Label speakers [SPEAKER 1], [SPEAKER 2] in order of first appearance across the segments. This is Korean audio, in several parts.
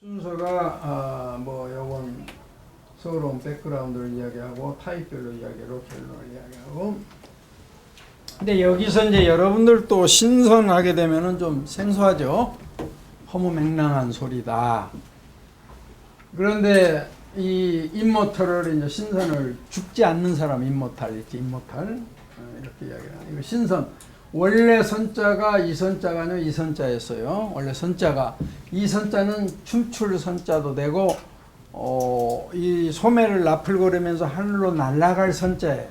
[SPEAKER 1] 순서가 뭐 요건 서론 백그라운드를 이야기하고 타입별로 이야기하고 결론을 이야기하고. 근데 여기서 이제 여러분들 또 신선하게 되면은 좀 생소하죠. 허무맹랑한 소리다. 그런데 이 임모탈을 이제 신선을 죽지 않는 사람 임모탈 있지, 임모탈 이렇게 이야기해요. 이거 신선. 원래 선자가 이선자가 아니고 이선자였어요. 원래 선자가 이선자는 춤출 선자도 되고 이 소매를 나풀거리면서 하늘로 날아갈 선자예요.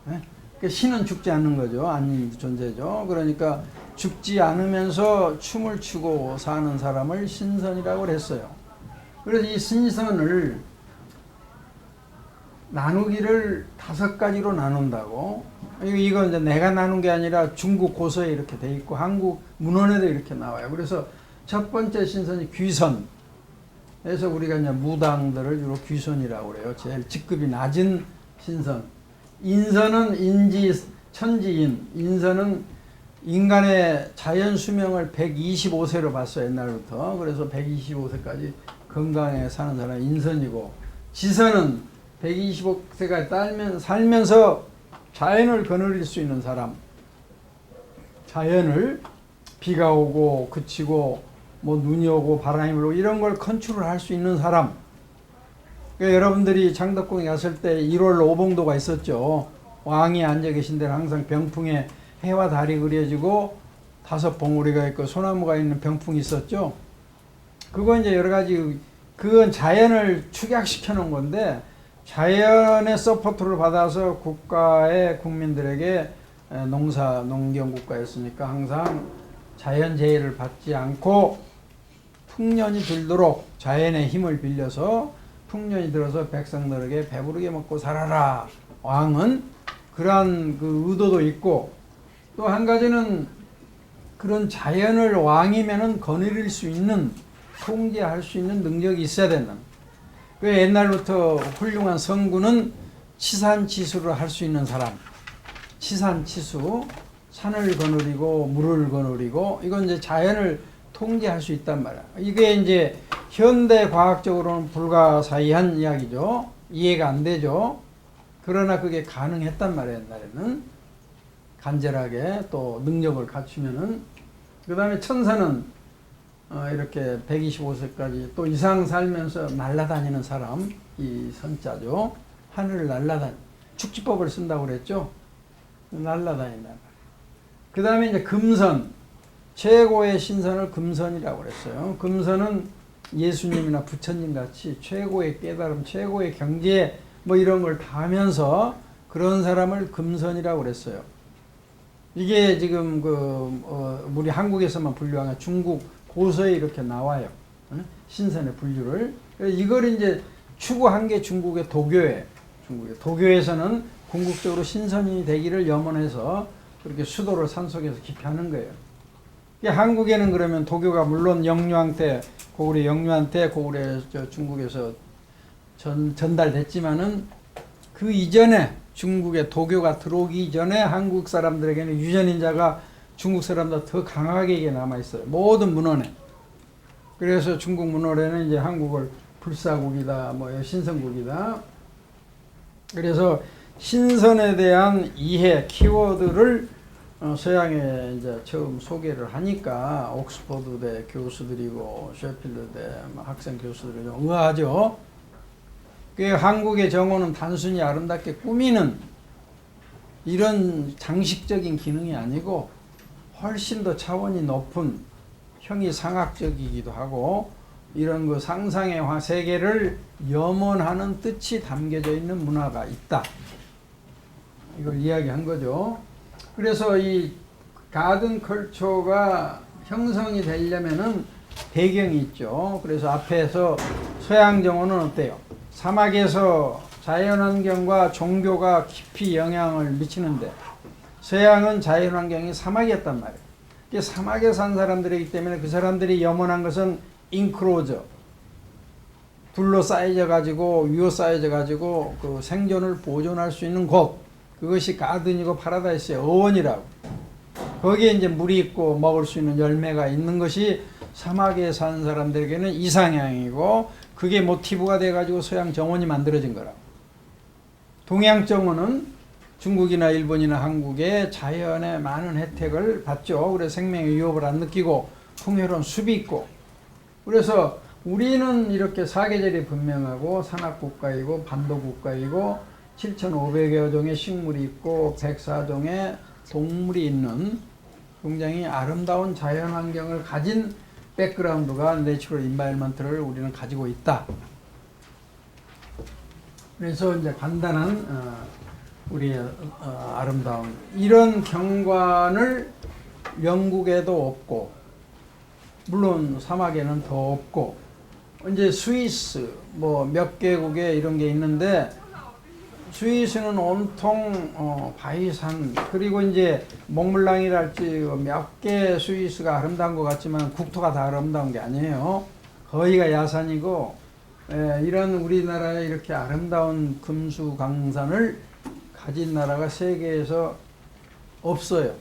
[SPEAKER 1] 그러니까 신은 죽지 않는 거죠. 아닌 존재죠. 그러니까 죽지 않으면서 춤을 추고 사는 사람을 신선이라고 했어요. 그래서 이 신선을 나누기를 5가지로 나눈다고. 이건 이제 내가 나눈 게 아니라 중국 고서에 이렇게 돼 있고 한국 문헌에도 이렇게 나와요. 그래서 첫 번째 신선이 귀선. 그래서 우리가 이제 무당들을 주로 귀선이라고 그래요. 제일 직급이 낮은 신선. 인선은 인지 천지인. 인선은 인간의 자연 수명을 125세로 봤어요. 옛날부터. 그래서 125세까지 건강하게 사는 사람이 인선이고, 지선은 125세까지 살면서 자연을 거느릴 수 있는 사람. 자연을 비가 오고 그치고 뭐 눈이 오고 바람이 불고 이런 걸 컨트롤할 수 있는 사람. 그러니까 여러분들이 장덕궁에 갔을 때 1월 오봉도가 있었죠. 왕이 앉아 계신 데는 항상 병풍에 해와 달이 그려지고 5 봉우리가 있고 소나무가 있는 병풍이 있었죠. 그거 이제 여러 가지, 그건 자연을 축약시켜 놓은 건데, 자연의 서포트를 받아서 국가의 국민들에게 농경국가였으니까 항상 자연재해를 받지 않고 풍년이 들도록 자연의 힘을 빌려서 풍년이 들어서 백성들에게 배부르게 먹고 살아라. 왕은 그러한 그 의도도 있고, 또 한 가지는 그런 자연을 왕이면은 거느릴 수 있는, 통제할 수 있는 능력이 있어야 되는. 그 옛날부터 훌륭한 성군은 치산치수를 할 수 있는 사람. 치산치수, 산을 거느리고 물을 거느리고, 이건 이제 자연을 통제할 수 있단 말이야. 이게 이제 현대 과학적으로는 불가사의한 이야기죠. 이해가 안 되죠. 그러나 그게 가능했단 말이야, 옛날에는. 간절하게 또 능력을 갖추면은. 그 다음에 천사는 이렇게 125세까지 또 이상 살면서 날아다니는 사람, 이 선자죠. 하늘을 축지법을 쓴다고 그랬죠. 날아다닌다. 그 다음에 이제 금선, 최고의 신선을 금선이라고 그랬어요. 금선은 예수님이나 부처님 같이 최고의 깨달음, 최고의 경지에 뭐 이런 걸 다 하면서 그런 사람을 금선이라고 그랬어요. 이게 지금 우리 한국에서만 분류한 중국 고서에 이렇게 나와요. 신선의 분류를. 이걸 이제 추구한 게 중국의 도교예요. 도교에서는 궁극적으로 신선이 되기를 염원해서 그렇게 수도를 산속에서 깊이 하는 거예요. 한국에는 그러면 도교가 물론 고구려 영유한테 고구려 중국에서 전달됐지만은 그 이전에 중국에 도교가 들어오기 이전에 한국 사람들에게는 유전인자가 중국 사람보다 더 강하게 이게 남아있어요. 모든 문헌에. 그래서 중국 문헌에는 이제 한국을 불사국이다, 뭐 신선국이다. 그래서 신선에 대한 이해, 키워드를 서양에 이제 처음 소개를 하니까 옥스퍼드대 교수들이고 셰필드대 학생 교수들이 좀 의아하죠. 그 한국의 정오는 단순히 아름답게 꾸미는 이런 장식적인 기능이 아니고 훨씬 더 차원이 높은 형이상학적이기도 하고 이런 그 상상의 세계를 염원하는 뜻이 담겨져 있는 문화가 있다. 이걸 이야기한 거죠. 그래서 이 가든 컬처가 형성이 되려면은 배경이 있죠. 그래서 앞에서 서양 정오는 어때요? 사막에서 자연환경과 종교가 깊이 영향을 미치는데, 서양은 자연환경이 사막이었단 말이에요. 사막에 산 사람들이기 때문에 그 사람들이 염원한 것은 인크로저, 둘러싸여져 가지고 위어싸여져 가지고 그 생존을 보존할 수 있는 곳, 그것이 가든이고 파라다이스의 어원이라고. 거기에 이제 물이 있고 먹을 수 있는 열매가 있는 것이 사막에 사는 사람들에게는 이상향이고 그게 모티브가 돼가지고 서양 정원이 만들어진 거라고. 동양 정원은 중국이나 일본이나 한국의 자연의 많은 혜택을 받죠. 그래서 생명의 위협을 안 느끼고 풍요로운 숲이 있고, 그래서 우리는 이렇게 사계절이 분명하고 산악국가이고 반도국가이고 7,500여 종의 식물이 있고 104종의 동물이 있는 굉장히 아름다운 자연환경을 가진 백그라운드가 내추럴 인바이러먼트를 우리는 가지고 있다. 그래서 이제 간단한 우리의 아름다운 이런 경관을 영국에도 없고, 물론 사막에는 더 없고, 이제 스위스 뭐 몇 개국에 이런 게 있는데, 스위스는 온통 바위산, 그리고 이제 몽블랑이랄지 몇 개 스위스가 아름다운 것 같지만 국토가 다 아름다운 게 아니에요. 거의가 야산이고, 이런 우리나라의 이렇게 아름다운 금수강산을 가진 나라가 세계에서 없어요.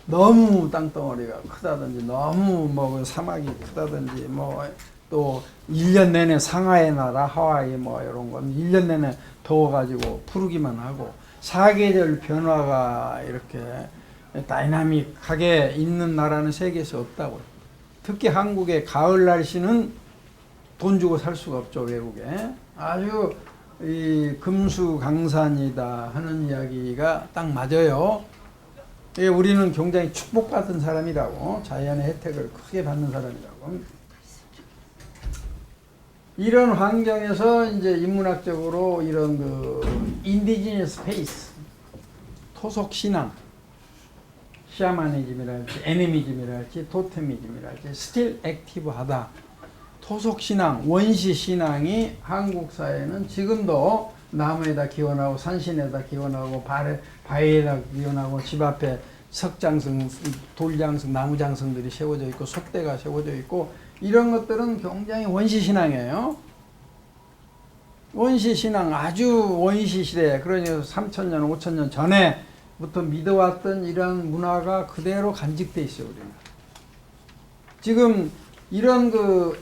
[SPEAKER 1] 너무 땅덩어리가 크다든지, 너무 뭐 사막이 크다든지, 뭐 또 1년 내내 상하의 나라 하와이 뭐 이런 건 1년 내내 더워가지고 푸르기만 하고, 사계절 변화가 이렇게 다이나믹하게 있는 나라는 세계에서 없다고요. 특히 한국의 가을 날씨는 돈 주고 살 수가 없죠, 외국에. 아주 이 금수강산이다 하는 이야기가 딱 맞아요. 우리는 굉장히 축복받은 사람이라고, 자연의 혜택을 크게 받는 사람이라고. 이런 환경에서 이제 인문학적으로 이런 인디지니어스 페이스, 토속 신앙, 샤머니즘이랄지 애니미즘이랄지 토테미즘이랄지 스틸 액티브하다. 토속 신앙, 원시 신앙이 한국 사회는 지금도 나무에다 기원하고 산신에다 기원하고 바위에다 기원하고 집 앞에 석장성, 돌장성, 나무장성들이 세워져 있고 솥대가 세워져 있고, 이런 것들은 굉장히 원시 신앙이에요. 원시 신앙, 아주 원시 시대, 그러니까 3,000년, 5,000년 전에부터 믿어왔던 이런 문화가 그대로 간직돼 있어요, 우리는. 지금 이런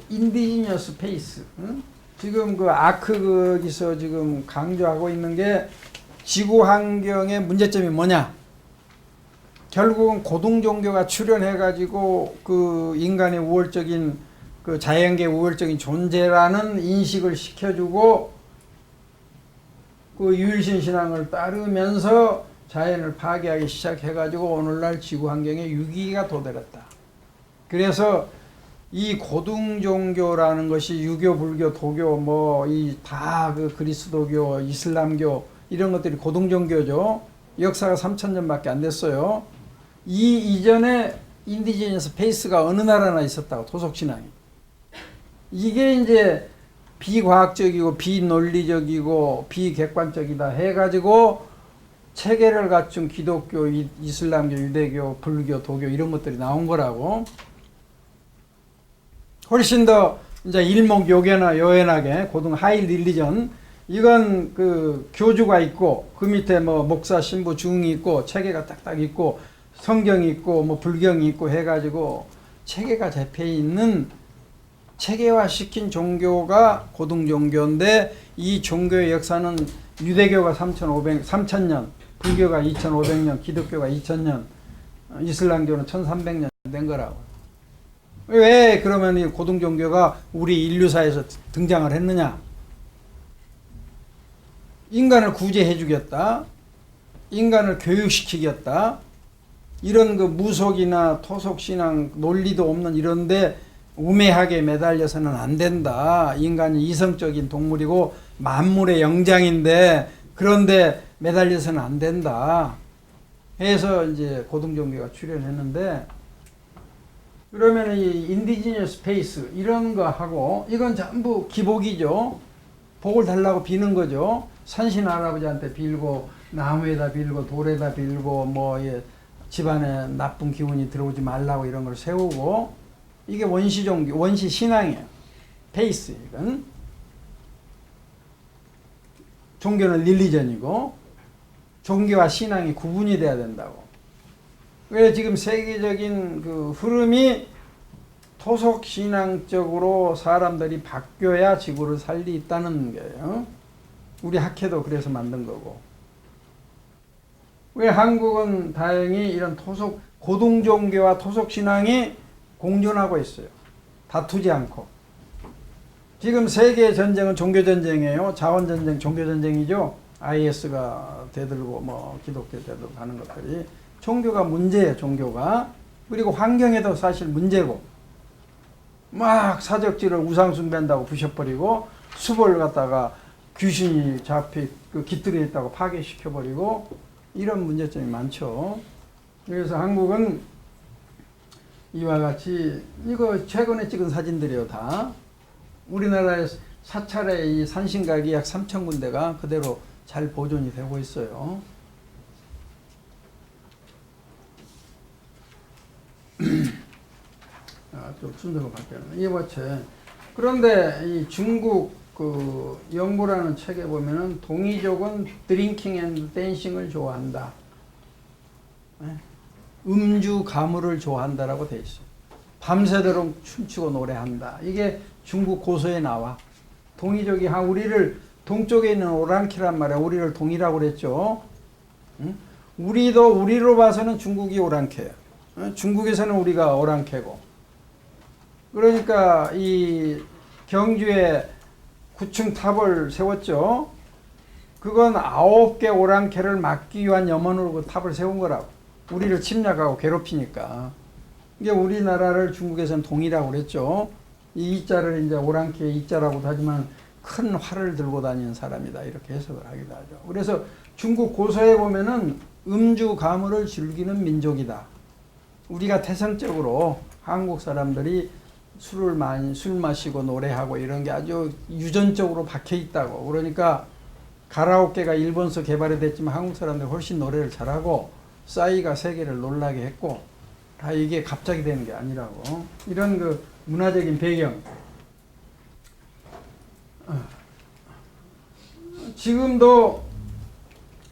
[SPEAKER 1] 인디지니어스 페이스, 응? 지금 아크극에서 지금 강조하고 있는 게 지구 환경의 문제점이 뭐냐? 결국은 고등 종교가 출현해가지고 인간의 우월적인 자연계 우월적인 존재라는 인식을 시켜주고 유일신 신앙을 따르면서 자연을 파괴하기 시작해가지고 오늘날 지구 환경에 위기가 도달했다. 그래서 이 고등 종교라는 것이 유교, 불교, 도교, 뭐 다 그리스도교, 이슬람교 이런 것들이 고등 종교죠. 역사가 3,000년밖에 안 됐어요. 이 이전에 인디지니어스 페이스가 어느 나라나 있었다고, 토속 신앙이. 이게 이제 비과학적이고 비논리적이고 비객관적이다 해가지고 체계를 갖춘 기독교, 이슬람교, 유대교, 불교, 도교 이런 것들이 나온 거라고. 훨씬 더 이제 일목요연하게 고등 하이 릴리전, 이건 교주가 있고 그 밑에 뭐 목사, 신부, 중이 있고 체계가 딱딱 있고 성경이 있고 뭐 불경이 있고 해가지고 체계가 잡혀 있는, 체계화시킨 종교가 고등 종교인데, 이 종교의 역사는 유대교가 3,000년, 불교가 2,500년, 기독교가 2,000년, 이슬람교는 1,300년 된 거라고. 왜 그러면 이 고등 종교가 우리 인류사에서 등장을 했느냐? 인간을 구제해 주겠다, 인간을 교육시키겠다, 이런 무속이나 토속신앙 논리도 없는 이런데 우매하게 매달려서는 안 된다. 인간이 이성적인 동물이고 만물의 영장인데 그런데 매달려서는 안 된다 해서 이제 고등 종교가 출현했는데, 그러면 이 인디지니어스 페이스 이런 거 하고, 이건 전부 기복이죠. 복을 달라고 비는 거죠. 산신 할아버지한테 빌고 나무에다 빌고 돌에다 빌고 뭐 집안에 나쁜 기운이 들어오지 말라고 이런 걸 세우고, 이게 원시 종교, 원시 신앙이에요. 페이스, 이건. 종교는 릴리전이고 종교와 신앙이 구분이 돼야 된다고. 그래서 지금 세계적인 흐름이 토속 신앙적으로 사람들이 바뀌어야 지구를 살 수 있다는 거예요. 우리 학회도 그래서 만든 거고. 왜 한국은 다행히 이런 토속 고등 종교와 토속 신앙이 공존하고 있어요. 다투지 않고. 지금 세계 전쟁은 종교 전쟁이에요. 자원 전쟁, 종교 전쟁이죠. IS가 대들고 뭐 기독교 대들고 하는 것들이 종교가 문제예요. 종교가. 그리고 환경에도 사실 문제고. 막 사적지를 우상 숭배한다고 부셔버리고 숲을 갖다가 귀신이 잡히 깃들여 있다고 파괴시켜버리고 이런 문제점이 많죠. 그래서 한국은 이와 같이 이거 최근에 찍은 사진들이요. 다 우리나라의 사찰의 이 산신각이 약 3,000군데가 그대로 잘 보존이 되고 있어요. 좀 순서가 바뀌었네. 이거체. 그런데 이 중국 그 영구라는 책에 보면은 동이족은 드링킹 앤 댄싱을 좋아한다. 음주 가물을 좋아한다라고 돼 있어요. 밤새도록 춤추고 노래한다. 이게 중국 고서에 나와. 동이족이 우리를 동쪽에 있는 오랑캐란 말이야. 우리를 동이라고 그랬죠. 응? 우리도 우리로 봐서는 중국이 오랑캐예요. 중국에서는 우리가 오랑캐고. 그러니까 이 경주에 9층 탑을 세웠죠. 그건 9개 오랑캐를 막기 위한 염원으로 그 탑을 세운 거라고. 우리를 침략하고 괴롭히니까. 이게 우리나라를 중국에서는 동이라고 그랬죠. 이 이자를 이제 오랑캐 이자라고도 하지만 큰 활을 들고 다니는 사람이다. 이렇게 해석을 하기도 하죠. 그래서 중국 고서에 보면은 음주 가물을 즐기는 민족이다. 우리가 태생적으로 한국 사람들이 술 마시고 노래하고 이런 게 아주 유전적으로 박혀 있다고. 그러니까 가라오케가 일본서 개발이 됐지만 한국 사람들이 훨씬 노래를 잘하고 싸이가 세계를 놀라게 했고 다 이게 갑자기 되는 게 아니라고. 이런 그 문화적인 배경. 지금도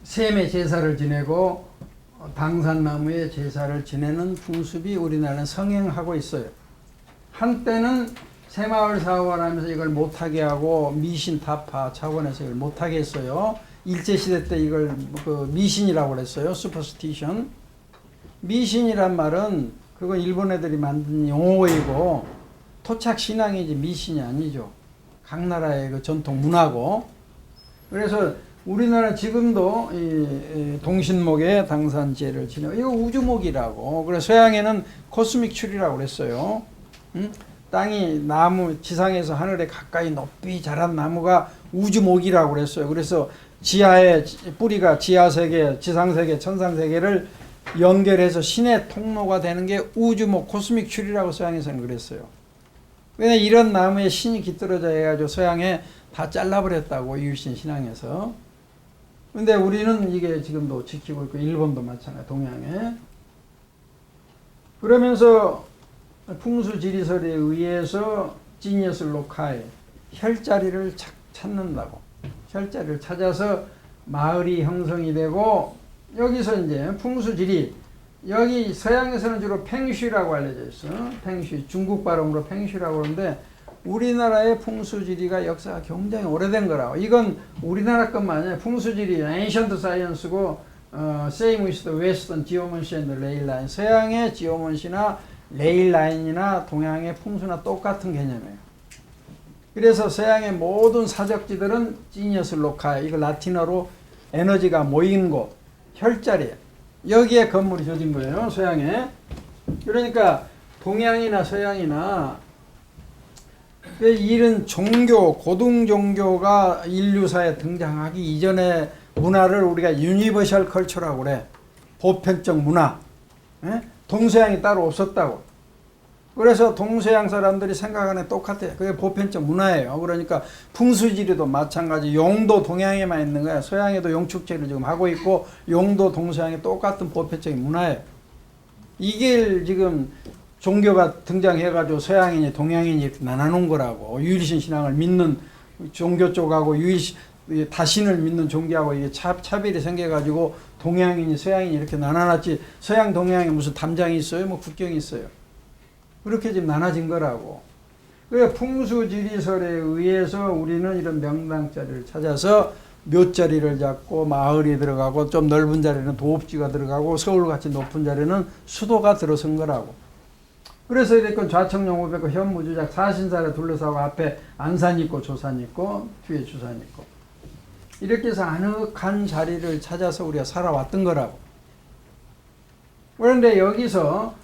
[SPEAKER 1] 샘의 제사를 지내고 당산나무의 제사를 지내는 풍습이 우리나라는 성행하고 있어요. 한때는 새마을 사업을 하면서 이걸 못하게 하고 미신 타파 차원에서 이걸 못하게 했어요. 일제시대 때 이걸 그 미신이라고 그랬어요. 슈퍼스티션. 미신이란 말은 그건 일본 애들이 만든 용어이고 토착 신앙이지 미신이 아니죠. 각 나라의 그 전통 문화고. 그래서 우리나라 지금도 이 동신목에 당산제를 지내고 이거 우주목이라고. 그래서 서양에는 코스믹 추리라고 그랬어요. 땅이 나무 지상에서 하늘에 가까이 높이 자란 나무가 우주목이라고 그랬어요. 그래서 지하의 뿌리가 지하세계, 지상세계, 천상세계를 연결해서 신의 통로가 되는 게 우주목, 코스믹 추리라고 서양에서는 그랬어요. 왜냐 이런 나무에 신이 깃들어져 해가지고 서양에 다 잘라버렸다고 이유신 신앙에서. 근데 우리는 이게 지금도 지키고 있고 일본도 마찬가지 동양에. 그러면서 풍수지리설에 의해서 지니어스 로카이 혈자리를 찾는다고. 혈자리를 찾아서 마을이 형성이 되고 여기서 이제 풍수지리 여기 서양에서는 주로 팽슈라고 알려져 있어. 팽슈 중국 발음으로 팽슈라고 하는데 우리나라의 풍수지리가 역사가 굉장히 오래된 거라고. 이건 우리나라 것만 아니라 풍수지리 ancient science고 same with the western geomancy and ley line. 서양의 지오먼시나 레일 라인이나 동양의 풍수나 똑같은 개념이에요. 그래서 서양의 모든 사적지들은 지니어스 로카이, 이거 라틴어로 에너지가 모인 곳, 혈자리에 여기에 건물이 조진 거예요. 서양에. 그러니까 동양이나 서양이나 이런 종교, 고등 종교가 인류사에 등장하기 이전의 문화를 우리가 유니버셜 컬처라고 그래. 보편적 문화. 동서양이 따로 없었다고. 그래서 동서양 사람들이 생각하는 게 똑같아요. 그게 보편적 문화예요. 그러니까 풍수지리도 마찬가지. 용도 동양에만 있는 거야. 서양에도 용축제를 지금 하고 있고 용도 동서양에 똑같은 보편적인 문화예요. 이게 지금 종교가 등장해가지고 서양인이 동양인이 이렇게 나눠놓은 거라고. 유일신 신앙을 믿는 종교 쪽하고 다신을 믿는 종교하고 이게 차별이 생겨가지고 동양인이 서양인이 이렇게 나눠놨지. 서양 동양에 무슨 담장이 있어요? 뭐 국경이 있어요. 그렇게 지금 나눠진 거라고. 그 풍수지리설에 의해서 우리는 이런 명당자리를 찾아서 묘자리를 잡고 마을이 들어가고 좀 넓은 자리는 도읍지가 들어가고 서울같이 높은 자리는 수도가 들어선 거라고. 그래서 이렇게 좌청룡 500고 현무주작 사신사를 둘러싸고 앞에 안산 있고 조산 있고 뒤에 주산 있고 이렇게 해서 아늑한 자리를 찾아서 우리가 살아왔던 거라고. 그런데 여기서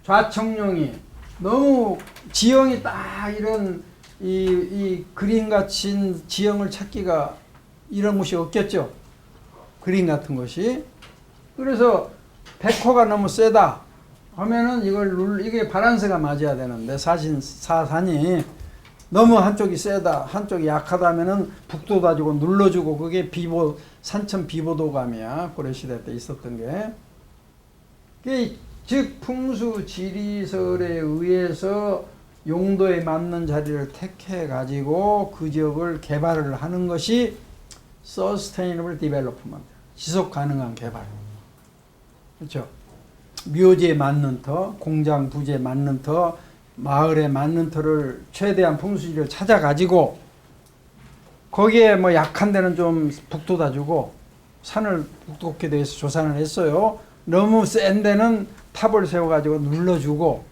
[SPEAKER 1] 좌청룡이 너무 지형이 딱 이런 이 그림 같은 지형을 찾기가 이런 곳이 없겠죠. 그림 같은 것이. 그래서 백호가 너무 세다 하면은 이게 바란스가 맞아야 되는데 사산이 너무 한쪽이 세다 한쪽이 약하다 하면은 북돋아 주고 눌러주고 그게 산천 비보도감이야. 고려시대 때 있었던 게. 즉 풍수지리설에 의해서 용도에 맞는 자리를 택해 가지고 그 지역을 개발을 하는 것이 Sustainable Development, 지속 가능한 개발. 그렇죠? 묘지에 맞는 터, 공장 부지에 맞는 터, 마을에 맞는 터를 최대한 풍수지리를 찾아 가지고 거기에 뭐 약한 데는 좀 북돋아 주고 산을 북돋게 돼서 조산을 했어요. 너무 센 데는 탑을 세워가지고 눌러주고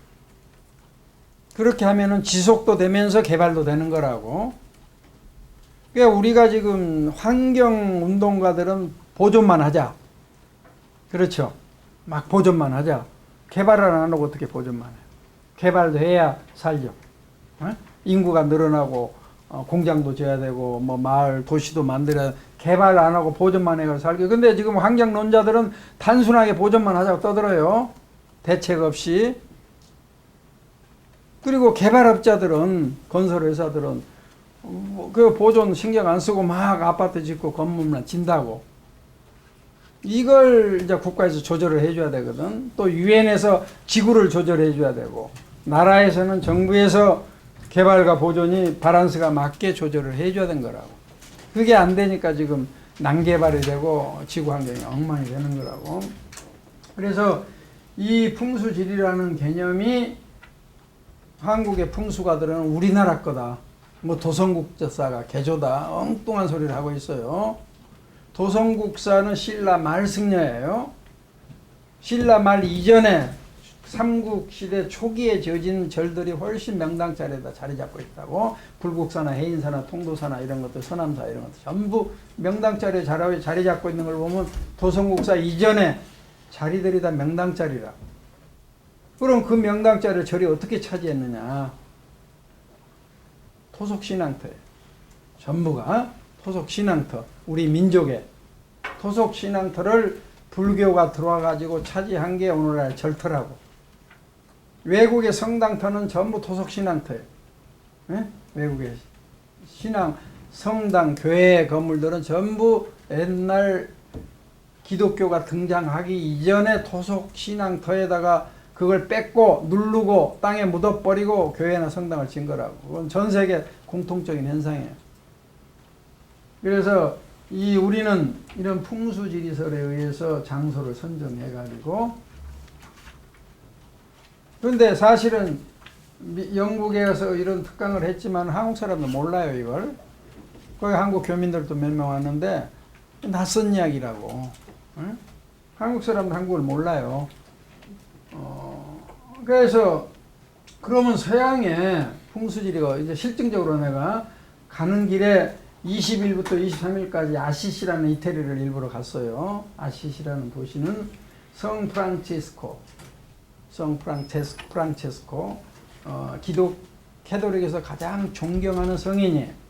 [SPEAKER 1] 그렇게 하면은 지속도 되면서 개발도 되는 거라고. 그러니까 우리가 지금 환경운동가들은 보존만 하자. 그렇죠. 막 보존만 하자. 개발을 안 하고 어떻게 보존만 해요. 개발도 해야 살죠. 어? 인구가 늘어나고 공장도 지어야 되고 뭐 마을 도시도 만들어야 개발 안 하고 보존만 해서 살게. 근데 지금 환경론자들은 단순하게 보존만 하자고 떠들어요. 대책 없이. 그리고 개발업자들은 건설회사들은 그 보존 신경 안 쓰고 막 아파트 짓고 건물만 진다고. 이걸 이제 국가에서 조절을 해줘야 되거든. 또 유엔에서 지구를 조절해 줘야 되고 나라에서는 정부에서 개발과 보존이 바란스가 맞게 조절을 해줘야 되는 거라고. 그게 안 되니까 지금 난개발이 되고 지구 환경이 엉망이 되는 거라고. 그래서 이 풍수지리라는 개념이 한국의 풍수가들은 우리나라 거다. 뭐 도성국사가 개조다. 엉뚱한 소리를 하고 있어요. 도성국사는 신라 말 승려예요. 신라 말 이전에 삼국시대 초기에 지어진 절들이 훨씬 명당자리에다 자리 잡고 있다고. 불국사나 해인사나 통도사나 이런 것들, 서남사 이런 것들 전부 명당자리에 자리 잡고 있는 걸 보면 도성국사 이전에 자리들이 다 명당자리라. 그럼 그 명당자리를 절이 어떻게 차지했느냐. 토속신앙터예요. 전부가 토속신앙터. 우리 민족의 토속신앙터를 불교가 들어와가지고 차지한 게 오늘날 절터라고. 외국의 성당터는 전부 토속신앙터예요. 네? 외국의 신앙, 성당, 교회 건물들은 전부 옛날 기독교가 등장하기 이전에 토속신앙터에다가 그걸 뺏고 누르고 땅에 묻어버리고 교회나 성당을 진 거라고. 그건 전 세계 공통적인 현상이에요. 그래서 우리는 이런 풍수지리설에 의해서 장소를 선정해가지고, 그런데 사실은 영국에서 이런 특강을 했지만 한국 사람도 몰라요, 이걸. 거기 한국 교민들도 몇 명 왔는데 낯선 이야기라고. 응? 한국 사람도 한국을 몰라요. 그래서 그러면 서양의 풍수지리가 이제 실증적으로 내가 가는 길에 20일부터 23일까지 아시시라는 이태리를 일부러 갔어요. 아시시라는 도시는 성 프란체스코, 캐톨릭에서 가장 존경하는 성인이에요.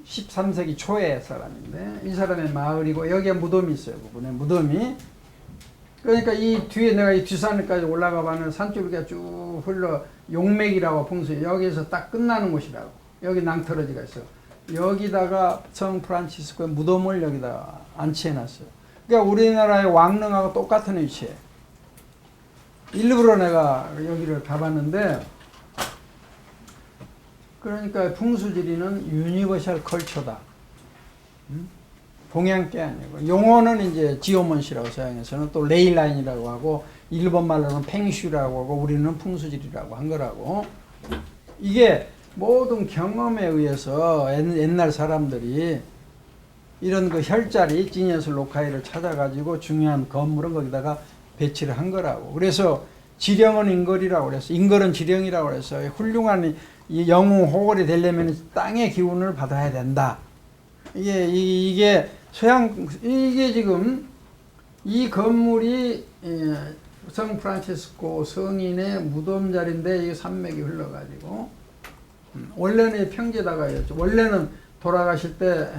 [SPEAKER 1] 13세기 초의 사람인데 이 사람의 마을이고 여기에 무덤이 있어요. 부분에 무덤이. 그러니까 이 뒤에 내가 이 뒷산까지 올라가 봐는 산줄기가 쭉 흘러 용맥이라고 풍수에 여기에서 딱 끝나는 곳이라고. 여기 낭떠러지가 있어. 여기다가 성 프란치스코의 무덤을 여기다 안치해놨어요. 그러니까 우리나라의 왕릉하고 똑같은 위치에. 일부러 내가 여기를 가봤는데, 그러니까 풍수지리는 유니버셜 컬처다. 동양 게 아니고. 용어는 이제 지오먼시라고 서양에서는 또 레일라인이라고 하고 일본 말로는 팽슈라고 하고 우리는 풍수질이라고 한 거라고. 이게 모든 경험에 의해서 옛날 사람들이 이런 그 혈자리 지니어스 로카이를 찾아가지고 중요한 건물은 거기다가 배치를 한 거라고. 그래서 지령은 인걸이라고 그래서 인걸은 지령이라고 그래서 훌륭한 이 영웅 호걸이 되려면 땅의 기운을 받아야 된다. 이게 이게 지금 이 건물이 성 프란치스코 성인의 무덤 자리인데 이 산맥이 흘러가지고 원래는 평지에다가였죠. 원래는 돌아가실 때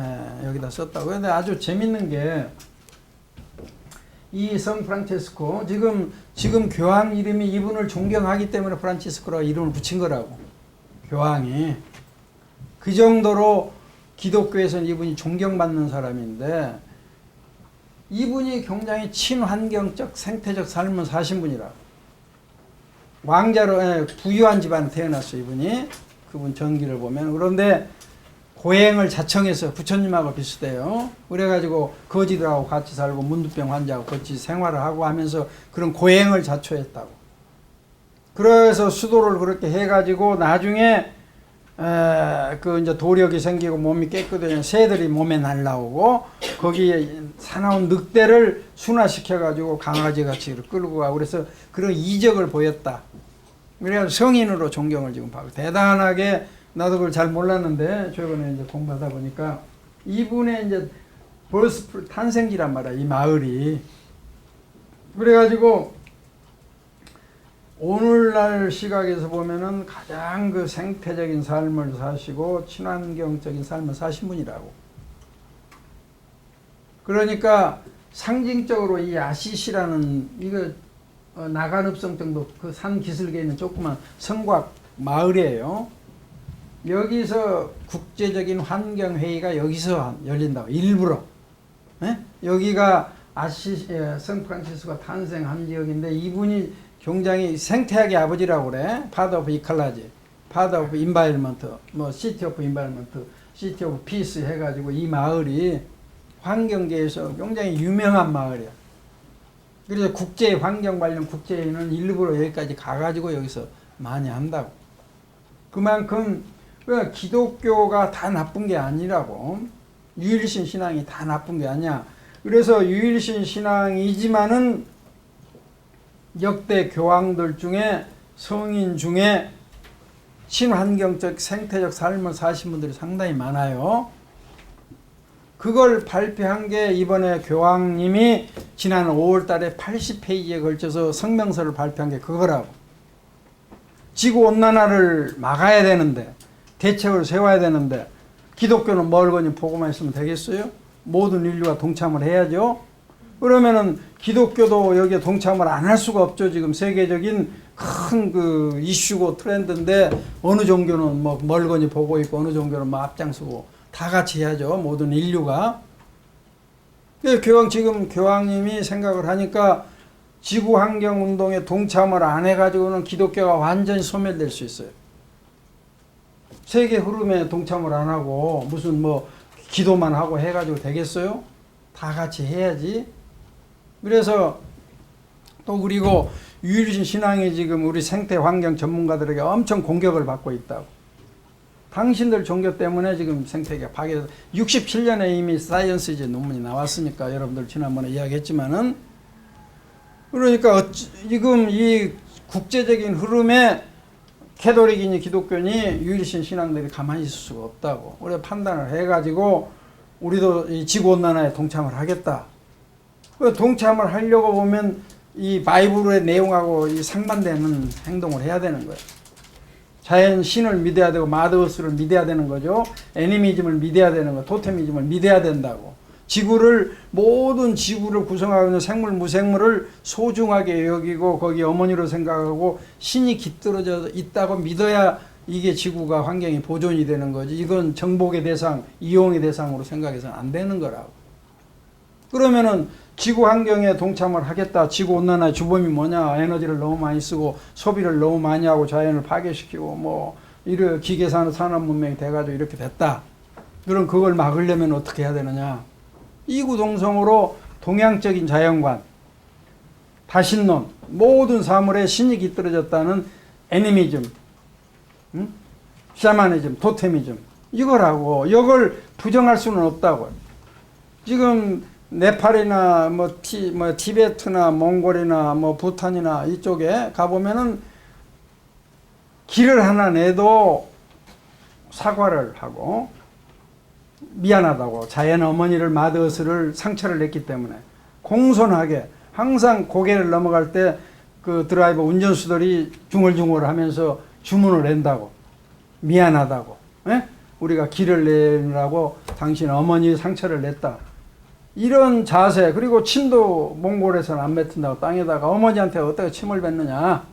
[SPEAKER 1] 여기다 썼다고. 근데 아주 재밌는 게 이 성 프란치스코 지금 교황 이름이 이분을 존경하기 때문에 프란치스코라고 이름을 붙인 거라고. 교황이 그 정도로 기독교에서는 이분이 존경받는 사람인데 이분이 굉장히 친환경적 생태적 삶을 사신 분이라고. 왕자로 부유한 집안에 태어났어요. 이분이. 그분 전기를 보면. 그런데 고행을 자청해서 부처님하고 비슷해요. 그래가지고 거지들하고 같이 살고 문두병 환자하고 같이 생활을 하고 하면서 그런 고행을 자초했다고. 그래서 수도를 그렇게 해가지고 나중에 그 이제 도력이 생기고 몸이 깨끗해지면 새들이 몸에 날라오고 거기에 사나운 늑대를 순화시켜가지고 강아지 같이 끌고 가고 그래서 그런 이적을 보였다. 그래서 성인으로 존경을 지금 받고 대단하게 나도 그걸 잘 몰랐는데 최근에 이제 공부하다 보니까 이분의 이제 버스 탄생지란 말이야 이 마을이. 그래가지고 오늘날 시각에서 보면은 가장 그 생태적인 삶을 사시고 친환경적인 삶을 사신 분이라고. 그러니까 상징적으로 이 아시시라는 이거 나간읍성 정도 그 산 기슭에 있는 조그만 성곽 마을이에요. 여기서 국제적인 환경회의가 여기서 열린다고 일부러. 여기가 성 프란치스코가 탄생한 지역인데 이분이 굉장히 생태학의 아버지라고 그래. Father of Ecology, Father of Environment, 뭐 City of Environment, City of Peace 해가지고 이 마을이 환경계에서 굉장히 유명한 마을이야. 그래서 국제 환경 관련 국제회의는 일부러 여기까지 가가지고 여기서 많이 한다고. 그만큼 기독교가 다 나쁜 게 아니라고. 유일신 신앙이 다 나쁜 게 아니야. 그래서 유일신 신앙이지만은 역대 교황들 중에 성인 중에 친환경적 생태적 삶을 사신 분들이 상당히 많아요. 그걸 발표한 게 이번에 교황님이 지난 5월 달에 80페이지에 걸쳐서 성명서를 발표한 게 그거라고. 지구온난화를 막아야 되는데 대책을 세워야 되는데 기독교는 멀거니 보고만 있으면 되겠어요? 모든 인류가 동참을 해야죠. 그러면은 기독교도 여기에 동참을 안 할 수가 없죠. 지금 세계적인 큰 그 이슈고 트렌드인데 어느 종교는 뭐 멀거니 보고 있고 어느 종교는 뭐 앞장서고 다 같이 해야죠. 모든 인류가. 지금 교황님이 생각을 하니까 지구환경운동에 동참을 안 해가지고는 기독교가 완전히 소멸될 수 있어요. 세계 흐름에 동참을 안 하고 무슨 뭐 기도만 하고 해가지고 되겠어요? 다 같이 해야지. 그래서 또 그리고 유일신 신앙이 지금 우리 생태 환경 전문가들에게 엄청 공격을 받고 있다고. 당신들 종교 때문에 지금 생태계가 파괴돼서 67년에 이미 사이언스지 논문이 나왔으니까 여러분들 지난번에 이야기했지만은 그러니까 지금 이 국제적인 흐름에 캐톨릭이니 기독교니 유일신 신앙들이 가만히 있을 수가 없다고. 우리가 판단을 해가지고 우리도 이 지구온난화에 동참을 하겠다. 동참을 하려고 보면 이 바이블의 내용하고 이 상반되는 행동을 해야 되는 거예요. 자연 신을 믿어야 되고 마더스를 믿어야 되는 거죠. 애니미즘을 믿어야 되는 거, 토테미즘을 믿어야 된다고. 모든 지구를 구성하고 있는 생물, 무생물을 소중하게 여기고 거기 어머니로 생각하고 신이 깃들어져 있다고 믿어야 이게 지구가 환경이 보존이 되는 거지. 이건 정복의 대상, 이용의 대상으로 생각해서는 안 되는 거라고. 그러면은 지구 환경에 동참을 하겠다. 지구 온난화의 주범이 뭐냐? 에너지를 너무 많이 쓰고 소비를 너무 많이 하고 자연을 파괴시키고 뭐 이런 기계산 산업 문명이 돼가지고 이렇게 됐다. 그럼 그걸 막으려면 어떻게 해야 되느냐? 이구동성으로 동양적인 자연관, 다신론, 모든 사물에 신이 깃들어졌다는 애니미즘, 샤머니즘, 토테미즘, 이거라고. 이걸 부정할 수는 없다고. 지금 네팔이나 뭐 티베트나 몽골이나 뭐 부탄이나 이쪽에 가보면은 길을 하나 내도 사과를 하고 미안하다고, 자연 어머니를 마더스를 상처를 냈기 때문에 공손하게 항상 고개를 넘어갈 때 그 드라이버 운전수들이 중얼중얼 하면서 주문을 낸다고, 미안하다고, 에? 우리가 길을 내느라고 당신 어머니 상처를 냈다, 이런 자세. 그리고 침도 몽골에서는 안 뱉는다고, 땅에다가 어머니한테 어떻게 침을 뱉느냐,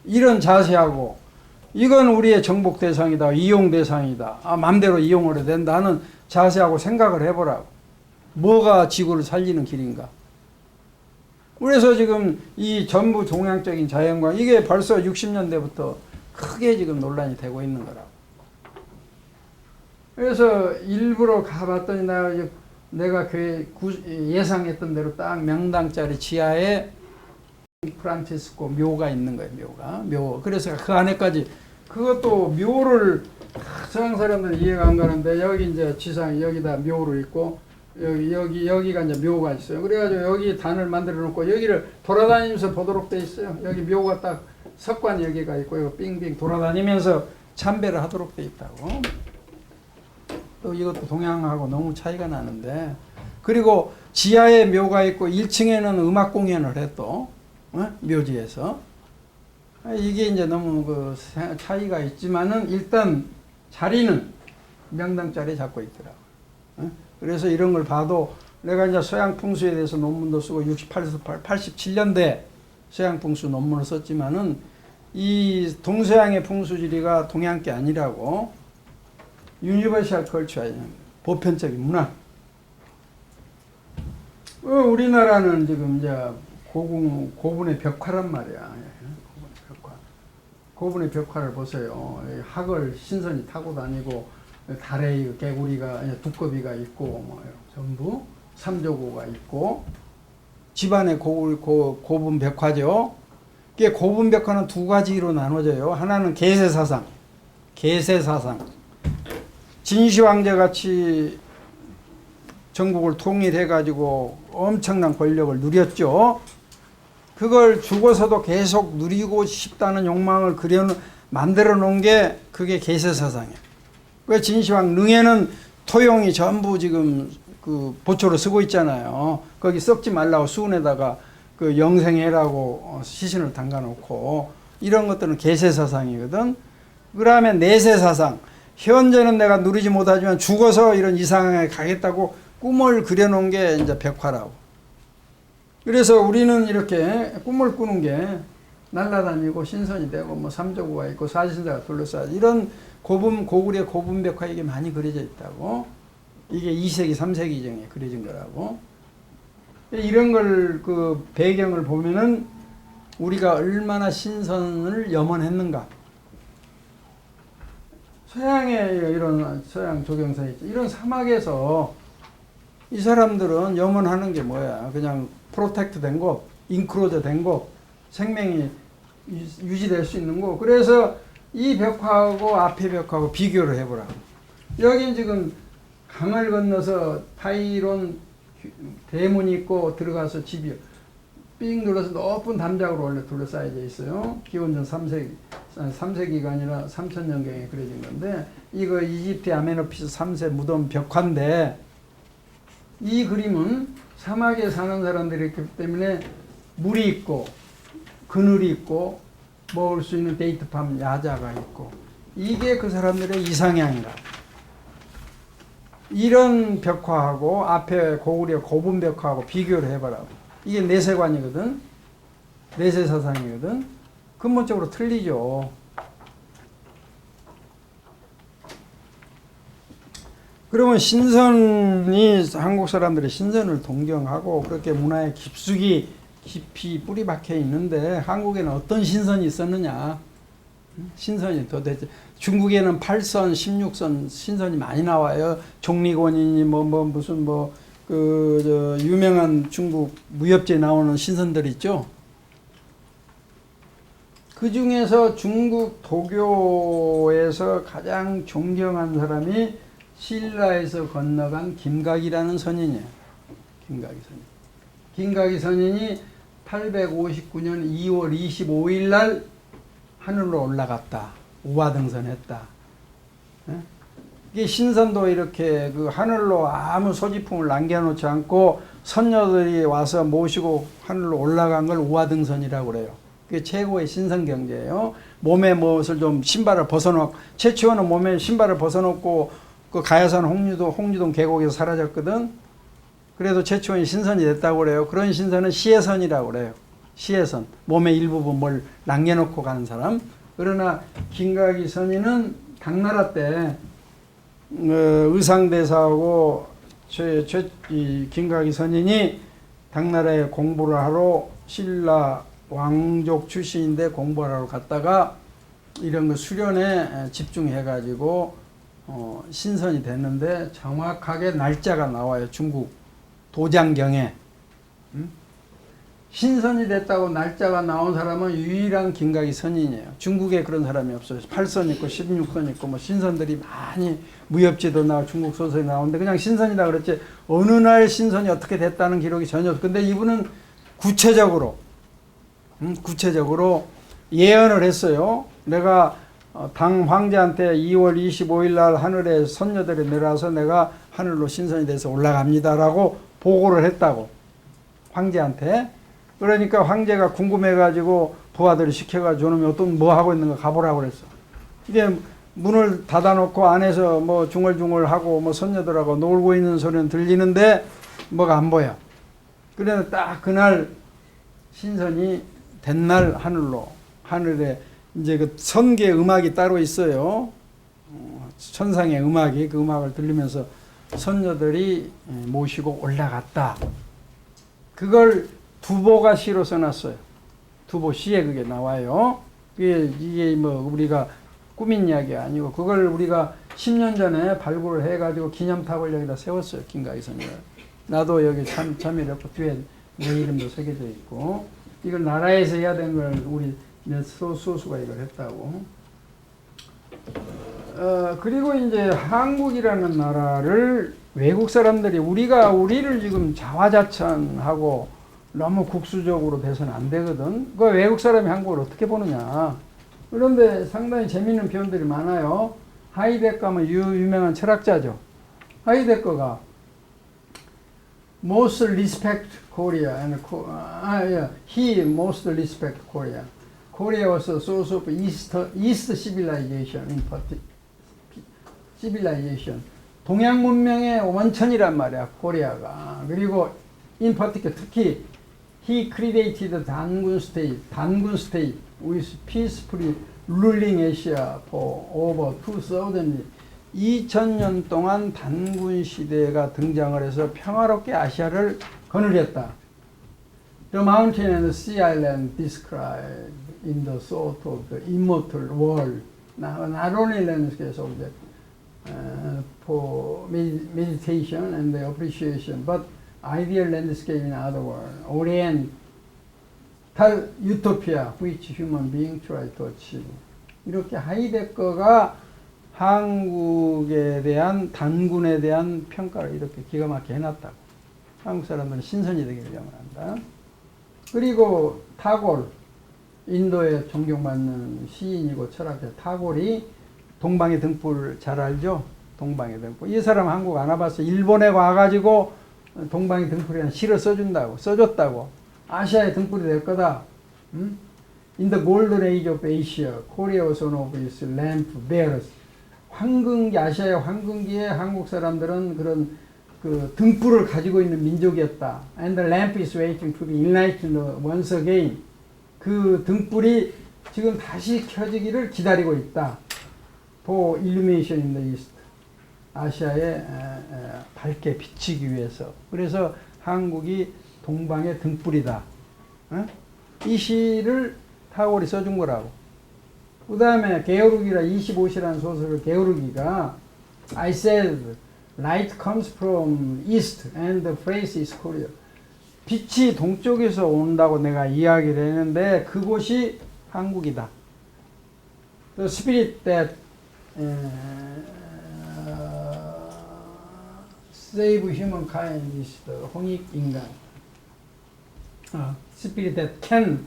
[SPEAKER 1] 이런 자세하고, 이건 우리의 정복 대상이다, 이용 대상이다, 맘대로 이용을 해야 된다는 자세하고 생각을 해보라고. 뭐가 지구를 살리는 길인가. 그래서 지금 이 전부 동양적인 자연광, 이게 벌써 60년대부터 크게 지금 논란이 되고 있는 거라고. 그래서 일부러 가봤더니 내가 예상했던 대로 딱 명당짜리 지하에 프란치스코 묘가 있는 거예요. 묘. 그래서 그 안에까지, 그것도 묘를 서양 사람들은 이해가 안 가는데, 여기 이제 지상 여기다 묘를 있고 여기가 이제 묘가 있어요. 그래가지고 여기 단을 만들어 놓고 여기를 돌아다니면서 보도록 돼 있어요. 여기 묘가 딱 석관 여기가 있고 이거 빙빙 돌아다니면서 참배를 하도록 돼 있다고. 또 이것도 동양하고 너무 차이가 나는데, 그리고 지하에 묘가 있고 1층에는 음악 공연을 해 또, 묘지에서. 이게 이제 너무 그 차이가 있지만은 일단 자리는 명당자리에 잡고 있더라고. 그래서 이런 걸 봐도, 내가 이제 서양 풍수에 대해서 논문도 쓰고 87년대 서양 풍수 논문을 썼지만은 이 동서양의 풍수지리가 동양 게 아니라고. 유니버셜 컬처, 보편적인 문화. 우리나라는 지금 이제 고분의 벽화란 말이야. 고분의 벽화를 보세요. 학을 신선이 타고 다니고, 달에 개구리가, 두꺼비가 있고, 뭐 전부 삼조고가 있고, 집안에 고분 벽화죠. 이게 고분 벽화는 두 가지로 나눠져요. 하나는 계세사상. 진시황제 같이 전국을 통일해가지고 엄청난 권력을 누렸죠. 그걸 죽어서도 계속 누리고 싶다는 욕망을 만들어 놓은 게 그게 계세사상이에요. 그 진시황 능에는 토용이 전부 지금 그 보초로 쓰고 있잖아요. 거기 썩지 말라고 수은에다가 그 영생해라고 시신을 담가 놓고, 이런 것들은 계세사상이거든. 그 다음에 내세사상. 현재는 내가 누리지 못하지만 죽어서 이런 이상에 가겠다고 꿈을 그려놓은 게 이제 벽화라고. 그래서 우리는 이렇게 꿈을 꾸는 게 날아다니고 신선이 되고, 뭐 삼조고가 있고 사신사가 둘러싸여 이런 고구려의 고분 벽화, 이게 많이 그려져 있다고. 이게 2세기 3세기경에 그려진 거라고. 이런 걸 그 배경을 보면은 우리가 얼마나 신선을 염원했는가. 서양의 이런 서양 조경사에 이런 사막에서 이 사람들은 염원하는 게 뭐야? 그냥 프로텍트 된 거, 인크로저 된 거, 생명이 유지될 수 있는 거. 그래서 이 벽화하고 앞에 벽화하고 비교를 해보라. 여기 지금 강을 건너서 타이론 대문이 있고 들어가서 집이 삥 둘러서 높은 담장으로 원래 둘러싸여져 있어요. 기원전 3세기가 아니라 3000년경에 그려진 건데, 이거 이집트 아메노피스 3세 무덤 벽화인데, 이 그림은 사막에 사는 사람들이 있기 때문에 물이 있고 그늘이 있고 먹을 수 있는 데이트팜 야자가 있고, 이게 그 사람들의 이상향이라. 이런 벽화하고 앞에 고구려 고분 벽화하고 비교를 해봐라. 이게 내세관이거든, 내세사상이거든. 근본적으로 틀리죠. 그러면 신선이, 한국 사람들이 신선을 동경하고 그렇게 문화에 깊이 뿌리 박혀 있는데, 한국에는 어떤 신선이 있었느냐? 신선이 도대체, 중국에는 8선, 16선 신선이 많이 나와요. 종리권이니 무슨 유명한 중국 무협지에 나오는 신선들 있죠. 그 중에서 중국 도교에서 가장 존경한 사람이 신라에서 건너간 김각이라는 선인이에요. 김각이 선인. 김각이 선인이 859년 2월 25일 날 하늘로 올라갔다. 우화등선했다. 이게 신선도 이렇게 그 하늘로 아무 소지품을 남겨놓지 않고 선녀들이 와서 모시고 하늘로 올라간 걸 우화등선이라고 그래요. 그게 최고의 신선 경제예요. 몸에 무엇을 좀 신발을 벗어놓고 최초는 몸에 신발을 벗어놓고 그 가야산 홍유동 계곡에서 사라졌거든. 그래도 최초의 신선이 됐다고 그래요. 그런 신선은 시해선이라고 그래요. 시해선. 몸의 일부분 뭘 남겨놓고 가는 사람. 그러나 김각이 선인은 당나라 때 의상대사하고 김각이 선인이 당나라에 공부를 하러 신라 왕족 출신인데 공부하러 갔다가 이런 거 수련에 집중해가지고 신선이 됐는데 정확하게 날짜가 나와요. 중국 도장경에. 신선이 됐다고 날짜가 나온 사람은 유일한 김각이 선인이에요. 중국에 그런 사람이 없어요. 8선 있고 16선 있고 뭐 신선들이 많이 무협지도 나오고 중국 소설이 나오는데 그냥 신선이다 그랬지 어느 날 신선이 어떻게 됐다는 기록이 전혀 없어요. 근데 이분은 구체적으로 예언을 했어요. 내가 당 황제한테 2월 25일 날 하늘에 선녀들이 내려와서 내가 하늘로 신선이 돼서 올라갑니다라고 보고를 했다고 황제한테. 그러니까 황제가 궁금해가지고 부하들이 시켜가지고 저놈이 어떤 뭐 하고 있는가 가보라고 그랬어. 이게 문을 닫아놓고 안에서 뭐 중얼중얼하고 뭐 선녀들하고 놀고 있는 소리는 들리는데 뭐가 안 보여. 그래서 딱 그날 신선이 된 날 하늘에 이제 그 선계 음악이 따로 있어요. 천상의 음악이 그 음악을 들리면서 선녀들이 모시고 올라갔다. 그걸 두보가 시로 써놨어요. 두보 시에 그게 나와요. 이게 뭐 우리가 꾸민 이야기 아니고 그걸 우리가 10년 전에 발굴을 해가지고 기념탑을 여기다 세웠어요. 김각이 선녀. 나도 여기 참여를 했고 뒤에 내 이름도 새겨져 있고 이걸 나라에서 해야 되는 걸 우리 소수가 이걸 했다고. 그리고 이제 한국이라는 나라를 외국 사람들이 우리를 지금 자화자찬하고 너무 국수적으로 돼서는 안 되거든. 그 외국 사람이 한국을 어떻게 보느냐. 그런데 상당히 재밌는 표현들이 많아요. 하이데거는 유명한 철학자죠. 하이데거가 most respect Korea and he most respect Korea. Korea was a source of East civilization civilization. 동양 문명의 원천이란 말이야. 코리아가. 그리고 in particular 특히 he created 단군 state with peacefully ruling Asia for over 2000년 동안 단군 시대가 등장을 해서 평화롭게 아시아를 거느렸다. The mountain and the sea island described in the sort of the immortal world, not only landscapes of the for meditation and the appreciation, but ideal landscape in other world, Oriental utopia which human beings try to achieve. 이렇게 하이데거가 한국에 대한 단군에 대한 평가를 이렇게 기가 막히게 해놨다고. 한국 사람들은 신선이 되기를 영원한다. 그리고 타골, 인도에 존경받는 시인이고 철학자 타골이 동방의 등불 잘 알죠? 동방의 등불. 이 사람 한국 안 와봤어. 일본에 와가지고 동방의 등불이라는 시를 써줬다고. 아시아의 등불이 될 거다. In the golden age of Asia, Korea was one of its lamp bearers. 황금기, 아시아의 황금기에 한국 사람들은 그런 그 등불을 가지고 있는 민족이었다. And the lamp is waiting to be enlightened once again. 그 등불이 지금 다시 켜지기를 기다리고 있다. For illumination in the east. 아시아에 밝게 비치기 위해서. 그래서 한국이 동방의 등불이다. 이 시를 타고리 써준 거라고. 그 다음에 게오르기라 25시라는 소설을 게오르기가 I said Light comes from east and the place is Korea. 빛이 동쪽에서 온다고 내가 이야기를 했는데 그곳이 한국이다. The spirit that save humankind is the 홍익인간. Spirit that can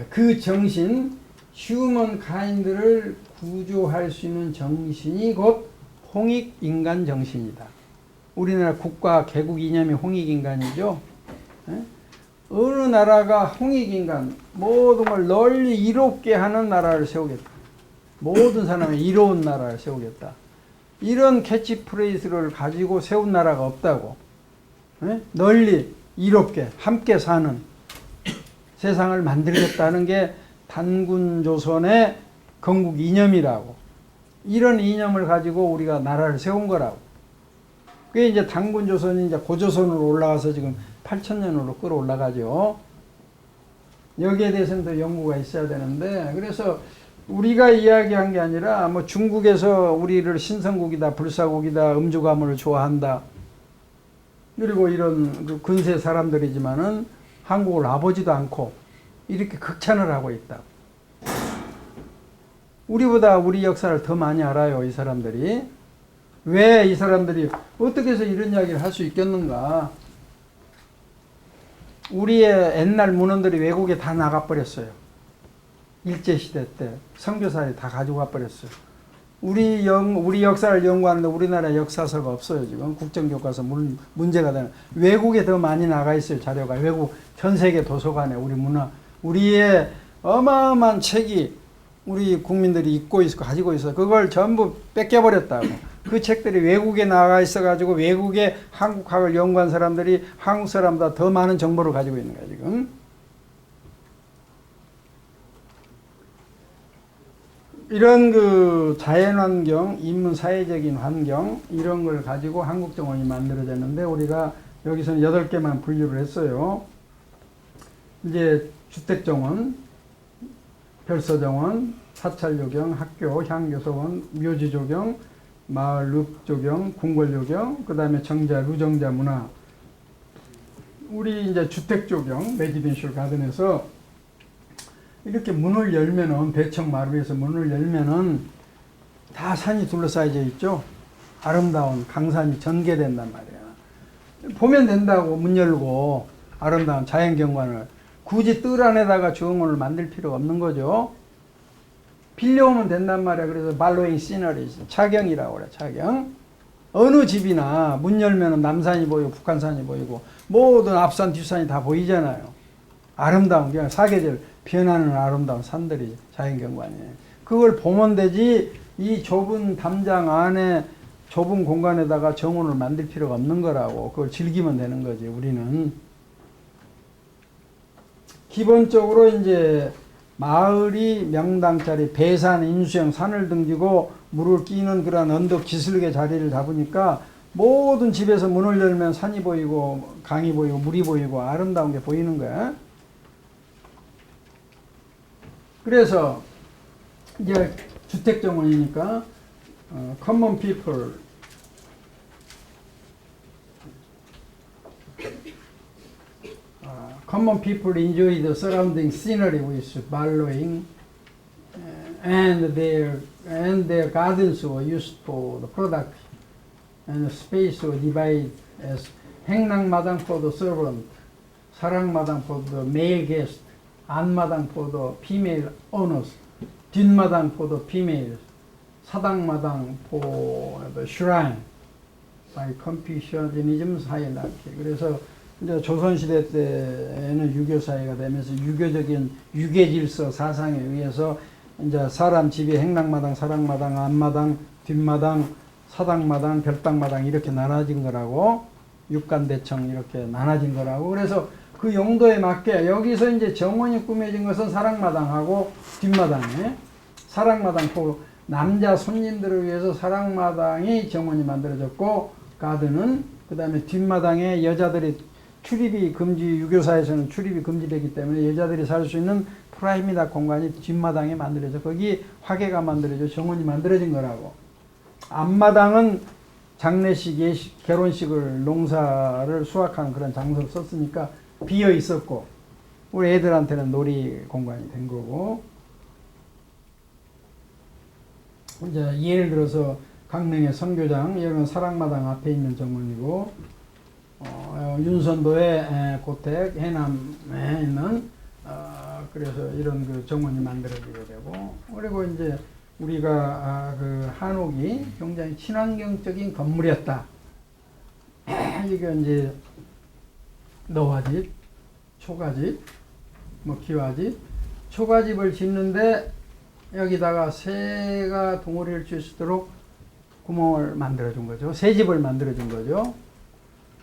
[SPEAKER 1] 그 정신 humankind를 구조할 수 있는 정신이 곧 홍익인간 정신이다. 우리나라 국가 개국 이념이 홍익인간이죠. 어느 나라가 홍익인간 모든 걸 널리 이롭게 하는 나라를 세우겠다. 모든 사람이 이로운 나라를 세우겠다. 이런 캐치프레이즈를 가지고 세운 나라가 없다고. 널리 이롭게 함께 사는 세상을 만들겠다는 게 단군조선의 건국 이념이라고. 이런 이념을 가지고 우리가 나라를 세운 거라고. 그게 이제 단군조선이 이제 고조선으로 올라가서 지금 8,000년으로 끌어올라가죠. 여기에 대해서는 더 연구가 있어야 되는데, 그래서 우리가 이야기한 게 아니라 뭐 중국에서 우리를 신성국이다, 불사국이다, 음주가문을 좋아한다. 그리고 이런 그 근세 사람들이지만은 한국을 와보지도 않고 이렇게 극찬을 하고 있다. 우리보다 우리 역사를 더 많이 알아요, 이 사람들이. 왜 이 사람들이 어떻게 해서 이런 이야기를 할 수 있겠는가? 우리의 옛날 문헌들이 외국에 다 나가버렸어요. 일제시대 때 선교사들이 다 가지고 가버렸어요. 우리 역사를 연구하는데 우리나라 역사서가 없어요. 지금 국정교과서 문제가 되는. 외국에 더 많이 나가 있어요. 자료가. 외국 전 세계 도서관에 우리 문화, 우리의 어마어마한 책이 우리 국민들이 읽고 있고 가지고 있어. 그걸 전부 뺏겨버렸다고. 그 책들이 외국에 나가 있어가지고 외국에 한국학을 연구한 사람들이 한국 사람보다 더 많은 정보를 가지고 있는 거야 지금. 이런 그 자연환경, 인문 사회적인 환경 이런 걸 가지고 한국정원이 만들어졌는데 우리가 여기서는 8개만 분류를 했어요. 이제 주택정원, 별서정원, 사찰요경, 학교, 향교서원, 묘지조경, 마을 읍조경, 궁궐조경, 그 다음에 정자, 루정자 문화. 우리 이제 주택조경, 레지던셜 가든에서 이렇게 문을 열면은, 배청 마루에서 문을 열면은 다 산이 둘러싸여져 있죠. 아름다운 강산이 전개된단 말이야. 보면 된다고, 문 열고 아름다운 자연경관을. 굳이 뜰 안에다가 정원을 만들 필요가 없는 거죠. 빌려오면 된단 말이야. 그래서 발로잉 시너리, 차경이라고 그래, 차경. 어느 집이나 문 열면은 남산이 보이고 북한산이 보이고 모든 앞산 뒷산이 다 보이잖아요. 아름다운, 그냥 사계절 변하는 아름다운 산들이 자연경관이에요. 그걸 보면 되지, 이 좁은 담장 안에 좁은 공간에다가 정원을 만들 필요가 없는 거라고. 그걸 즐기면 되는 거지, 우리는. 기본적으로 이제 마을이 명당짜리 배산, 인수형, 산을 등지고 물을 끼는 그런 언덕 기슭의 자리를 잡으니까 모든 집에서 문을 열면 산이 보이고 강이 보이고 물이 보이고 아름다운 게 보이는 거야. 그래서 이제 주택정원이니까 common people, common people enjoy the surrounding scenery with following, and their gardens were used for the product, and the space was divided as 행랑마당 for the servant, 사랑마당 for the male guest, 안마당 for the female owners, 뒷마당 for the females, 사당마당 for the shrine, by Confucianism hierarchy. 그래서 이제 조선시대 때에는 유교사회가 되면서 유교적인 유계질서 사상에 의해서 이제 사람 집이 행랑마당, 사랑마당, 안마당, 뒷마당, 사당마당, 별당마당 이렇게 나눠진 거라고, 육간대청 이렇게 나눠진 거라고. 그래서 그 용도에 맞게 여기서 이제 정원이 꾸며진 것은 사랑마당하고 뒷마당에, 사랑마당 남자 손님들을 위해서 사랑마당이 정원이 만들어졌고, 가든은 그 다음에 뒷마당에 여자들이 출입이 금지, 유교사에서는 출입이 금지되기 때문에 여자들이 살 수 있는 프라이빗한 공간이 뒷마당에 만들어져 거기 화계가 만들어져 정원이 만들어진 거라고. 앞마당은 장례식, 예식, 결혼식을 농사를 수확하는 그런 장소를 썼으니까 비어 있었고 우리 애들한테는 놀이 공간이 된 거고 이제 예를 들어서 강릉의 선교장 여기는 사랑마당 앞에 있는 정원이고 윤선도의 고택 해남에 있는 그래서 이런 그 정원이 만들어지게 되고 그리고 이제 우리가 그 한옥이 굉장히 친환경적인 건물이었다. 이게 이제 너화집, 초가집, 뭐 기와집, 초가집을 짓는데 여기다가 새가 동어리를 칠 수 있도록 구멍을 만들어 준 거죠. 새집을 만들어 준 거죠.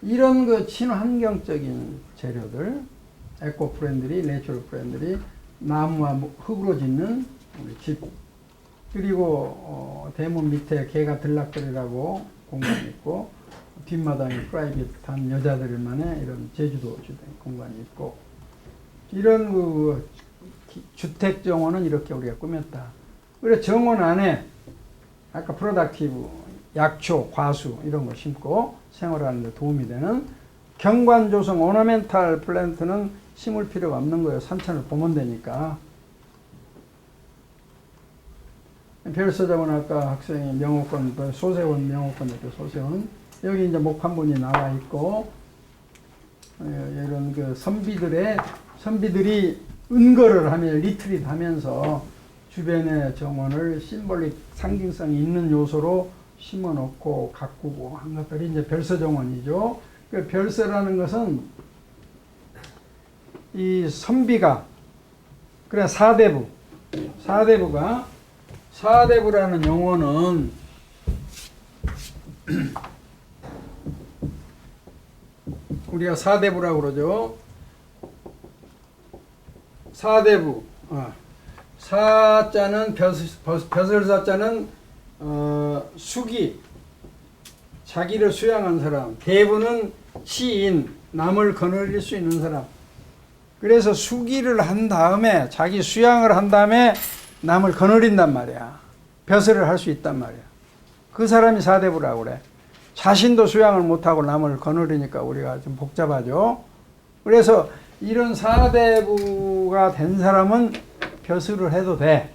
[SPEAKER 1] 이런 그 친환경적인 재료들, 에코 프렌들이, 내추럴 프렌들이 나무와 흙으로 짓는 우리 집, 그리고 대문 밑에 개가 들락거리라고 공간이 있고 뒷마당에 프라이빗한 여자들만의 이런 제주도 공간이 있고 이런 그 주택 정원은 이렇게 우리가 꾸몄다. 그래서 정원 안에 아까 프로덕티브 약초, 과수 이런 거 심고 생활하는 데 도움이 되는 경관조성 오너멘탈 플랜트는 심을 필요가 없는 거예요. 산천을 보면 되니까. 별서자원 아까 학생이 명호권, 소세원 명호권이었죠. 소세원. 여기 이제 목판본이 나와 있고 이런 그 선비들이 은거를 하며 리트릿 하면서 주변의 정원을 심볼릭 상징성이 있는 요소로 심어 놓고 가꾸고 한 것들이 이제 별서정원이죠. 그 별서라는 것은 이 선비가 그래 사대부라는 용어는 우리가 사대부라고 그러죠. 사대부. 사자는 벼슬사자는 수기, 자기를 수양한 사람. 대부는 시인, 남을 거느릴 수 있는 사람. 그래서 수기를 한 다음에 자기 수양을 한 다음에 남을 거느린단 말이야. 벼슬을 할 수 있단 말이야. 그 사람이 사대부라고 그래. 자신도 수양을 못하고 남을 거느리니까 우리가 좀 복잡하죠. 그래서 이런 사대부가 된 사람은 벼슬을 해도 돼.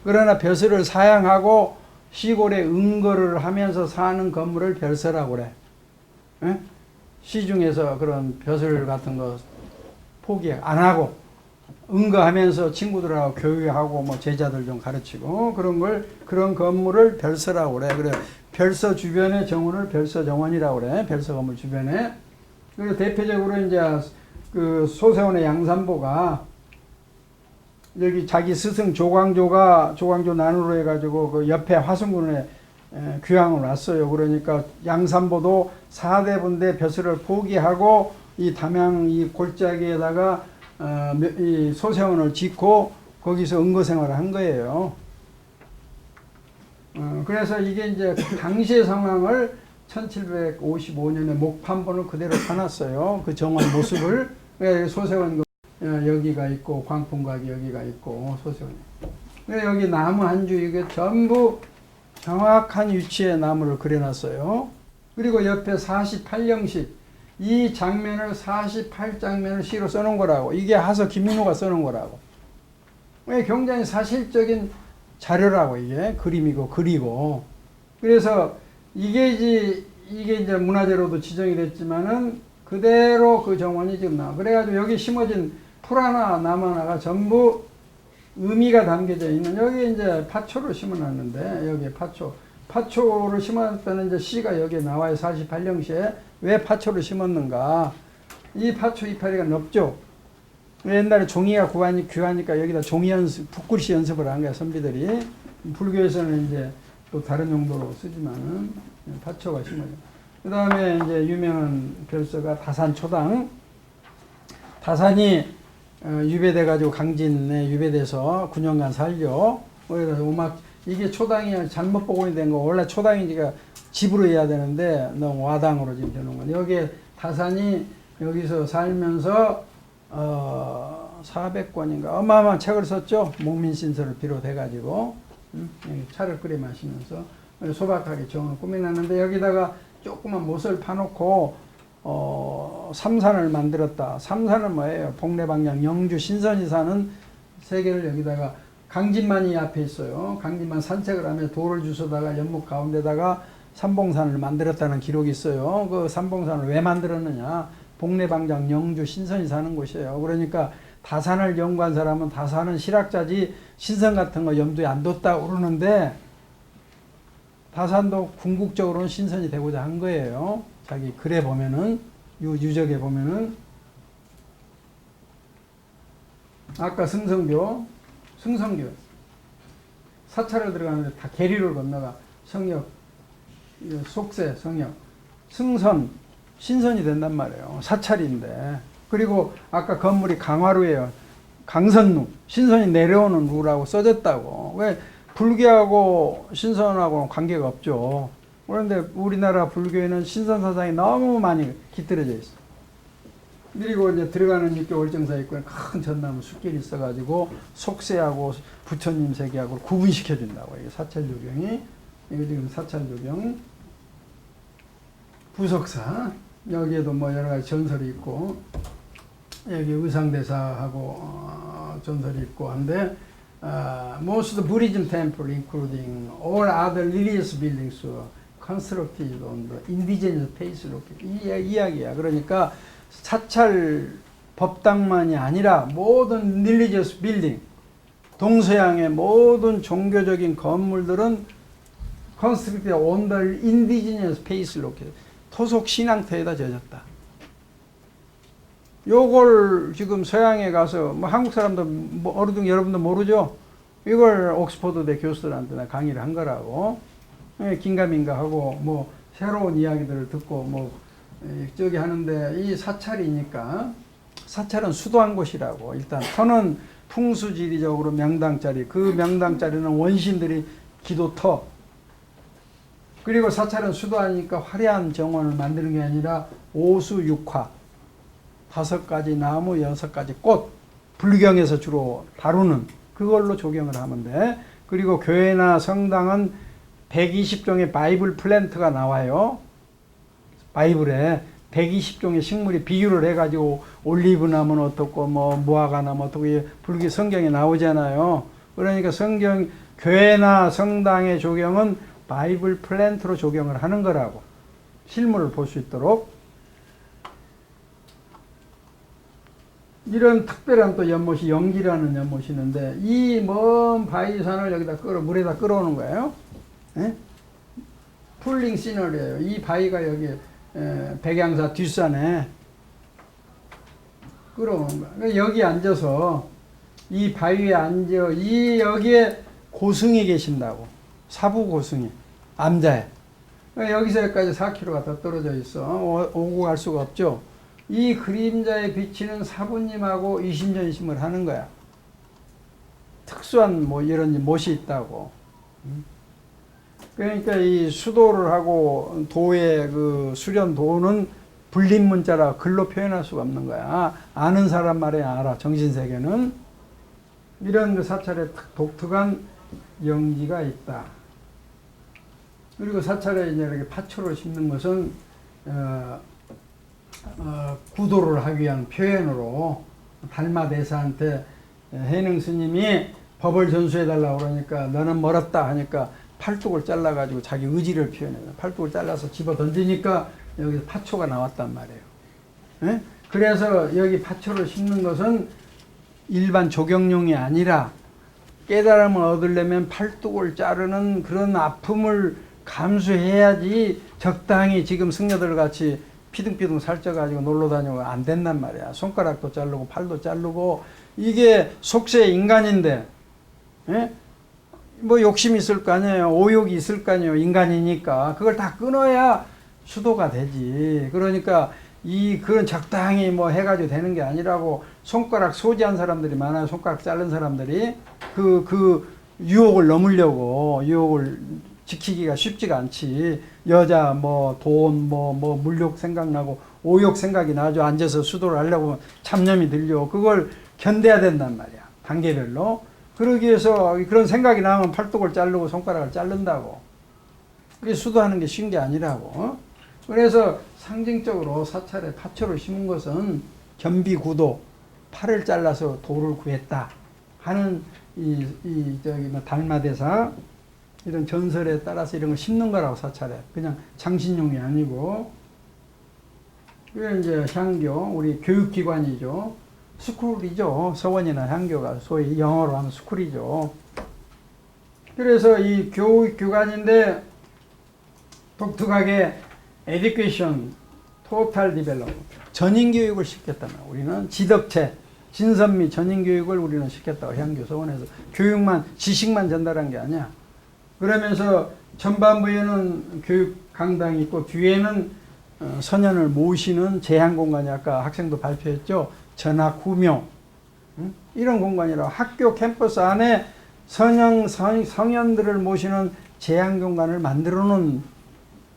[SPEAKER 1] 그러나 벼슬을 사양하고 시골에 은거를 하면서 사는 건물을 별서라고 그래. 에? 시중에서 그런 벼슬 같은 거 포기 안 하고 은거하면서 친구들하고 교육하고 뭐 제자들 좀 가르치고 그런 건물을 별서라고 그래. 그래 별서 주변의 정원을 별서 정원이라고 그래. 별서 건물 주변에. 그리고 대표적으로 이제 그 소세원의 양산보가 여기 자기 스승 조광조 난으로 해가지고 그 옆에 화순군에 귀향을 왔어요. 그러니까 양산보도 사대부인데 벼슬을 포기하고 이 담양 이 골짜기에다가 이 소세원을 짓고 거기서 은거 생활을 한 거예요. 그래서 이게 이제 당시의 상황을 1755년에 목판본을 그대로 파놨어요. 그 정원 모습을. 소세원 여기가 있고 광풍각이 여기가 있고 소세원이. 여기 나무 한 주 이게 전부 정확한 위치에 나무를 그려놨어요. 그리고 옆에 48형식 이 장면을 48장면을 시로 써놓은 거라고. 이게 하서 김민호가 써놓은 거라고. 굉장히 사실적인 자료라고. 이게 그림이고 글이고. 그래서 이게 이제 문화재로도 지정이 됐지만은 그대로 그 정원이 지금 나와. 그래가지고 여기 심어진 풀 하나 나무 하나가 전부 의미가 담겨져 있는. 여기 이제 파초를 심어놨는데 여기 파초를 심었다는 이제 시가 여기에 나와요. 48형시에 왜 파초를 심었는가. 이 파초 이파리가 넓죠. 옛날에 종이가 귀하니까 여기다 종이 연습, 붓글씨 연습을 한 거야, 선비들이. 불교에서는 이제 또 다른 용도로 쓰지만은 파초가 심어져. 그 다음에 이제 유명한 별서가 다산초당. 다산이 유배돼가지고 강진에 유배돼서 9년간 살죠. 그래서 이게 초당이 잘못 복원이 된 거. 원래 초당이니까 집으로 해야 되는데 너무 와당으로 지금 되는 거. 여기에 다산이 여기서 살면서 400권인가 어마어마한 책을 썼죠. 목민신서를 비롯해가지고 차를 끓여 마시면서 소박하게 정을 꾸며놨는데 여기다가 조그만 못을 파놓고 삼산을 만들었다. 삼산은 뭐예요? 복례방향 영주 신선이 사는 세 개를 여기다가 강진만이 앞에 있어요. 강진만 산책을 하며 돌을 주워다가 연못 가운데다가 삼봉산을 만들었다는 기록이 있어요. 그 삼봉산을 왜 만들었느냐? 복례방장 영주 신선이 사는 곳이에요. 그러니까 다산을 연구한 사람은 다산은 실학자지 신선 같은 거 염두에 안 뒀다 그러는데 다산도 궁극적으로는 신선이 되고자 한 거예요. 자기 글에 보면은 유적에 보면은 아까 승성교 사찰을 들어가는데 다 계리를 건너가 성역 속세 성역 승선 신선이 된단 말이에요. 사찰인데 그리고 아까 건물이 강화루예요. 강선루 신선이 내려오는 루라고 써졌다고. 왜 불교하고 신선하고는 관계가 없죠. 그런데 우리나라 불교에는 신선 사상이 너무 많이 깃들어져 있어. 그리고 이제 들어가는 육교 월정사 입구에 큰 전나무 숲길이 있어가지고 속세하고 부처님 세계하고 구분시켜 준다고. 이게 사찰 조경이 이게 지금 사찰 조경 부석사 여기에도 뭐 여러 가지 전설이 있고 여기 의상대사하고 전설이 있고 한데 most of the Buddhism temple including all other religious buildings were constructed on the indigenous base location. 이 이야기야. 그러니까 사찰 법당만이 아니라 모든 religious building 동서양의 모든 종교적인 건물들은 constructed on the indigenous base location. 토속 신앙터에다 져졌다. 요걸 지금 서양에 가서 뭐 한국 사람도 뭐 어르둥 여러분도 모르죠. 이걸 옥스퍼드대 교수들한테 나 강의를 한 거라고. 긴가민가 하고 뭐 새로운 이야기들을 듣고 뭐 저기 하는데 이 사찰이니까 사찰은 수도한 곳이라고. 일단 터는 풍수지리적으로 명당자리, 그 명당자리는 원신들이 기도터. 그리고 사찰은 수도하니까 화려한 정원을 만드는 게 아니라 오수육화 5가지 나무 6가지 꽃 불경에서 주로 다루는 그걸로 조경을 하면 돼. 그리고 교회나 성당은 120종의 바이블 플랜트가 나와요. 바이블에 120종의 식물이 비유를 해가지고 올리브 나무는 어떻고 뭐 무화과 나무 어떻고 불교 성경에 나오잖아요. 그러니까 성경 교회나 성당의 조경은 바이블 플랜트로 조경을 하는 거라고. 실물을 볼 수 있도록. 이런 특별한 또 연못이 영지라는 연못이 있는데 이 먼 바위산을 여기다 물에다 끌어오는 거예요. 예? 풀링 시너리예요. 이 바위가 여기 백양사 뒷산에 끌어오는 거야. 그러니까 여기 앉아서 이 바위에 앉아 여기에 고승이 계신다고. 사부 고승이 암자에. 그러니까 여기서 여기까지 4km가 더 떨어져 있어. 오고 갈 수가 없죠. 이 그림자에 비치는 사부님하고 이심전심을 하는 거야. 특수한 뭐 이런 못이 있다고. 그러니까 이 수도를 하고 도의 그 수련도는 불림문자라 글로 표현할 수가 없는 거야. 아는 사람 말에 알아. 정신세계는. 이런 그 사찰에 독특한 영지가 있다. 그리고 사찰에 이제 이렇게 파초를 심는 것은 구도를 하기 위한 표현으로 달마대사한테 해능 스님이 법을 전수해달라고 그러니까 너는 멀었다 하니까 팔뚝을 잘라가지고 자기 의지를 표현해요. 팔뚝을 잘라서 집어 던지니까 여기서 파초가 나왔단 말이에요. 예? 그래서 여기 파초를 심는 것은 일반 조경용이 아니라 깨달음을 얻으려면 팔뚝을 자르는 그런 아픔을 감수해야지 적당히 지금 승려들 같이 피둥피둥 살쪄가지고 놀러 다니고 안 된단 말이야. 손가락도 자르고 팔도 자르고 이게 속세의 인간인데 예? 뭐 욕심이 있을 거 아니에요. 오욕이 있을 거 아니에요. 인간이니까 그걸 다 끊어야 수도가 되지. 그러니까 그런 적당히 뭐 해가지고 되는 게 아니라고. 손가락 소지한 사람들이 많아요. 손가락 자른 사람들이 그 유혹을 넘으려고. 유혹을 지키기가 쉽지가 않지. 여자 뭐 돈 뭐 물욕 생각나고 오욕 생각이 나죠. 앉아서 수도를 하려고 잡념이 들려. 그걸 견뎌야 된단 말이야. 단계별로. 그러기 위해서 그런 생각이 나면 팔뚝을 자르고 손가락을 자른다고. 그게 수도하는 게 쉬운 게 아니라고. 그래서 상징적으로 사찰에 파초를 심은 것은 겸비구도, 팔을 잘라서 도를 구했다 하는 저기 뭐 달마대사 이런 전설에 따라서 이런 걸 심는 거라고 사찰에. 그냥 장신용이 아니고. 그게 이제 향교, 우리 교육기관이죠. 스쿨이죠. 서원이나 향교가 소위 영어로 하면 스쿨이죠. 그래서 이 교육기관인데 독특하게 education, total development, 전인교육을 시켰다면 우리는 지덕체, 진선미 전인교육을 우리는 시켰다고 향교 서원에서. 교육만, 지식만 전달한 게 아니야. 그러면서 전반부에는 교육 강당이 있고 뒤에는 선현을 모시는 제한 공간이 아까 학생도 발표했죠. 전학 후묘. 이런 공간이라 학교 캠퍼스 안에 성현들을 모시는 제한 공간을 만들어 놓은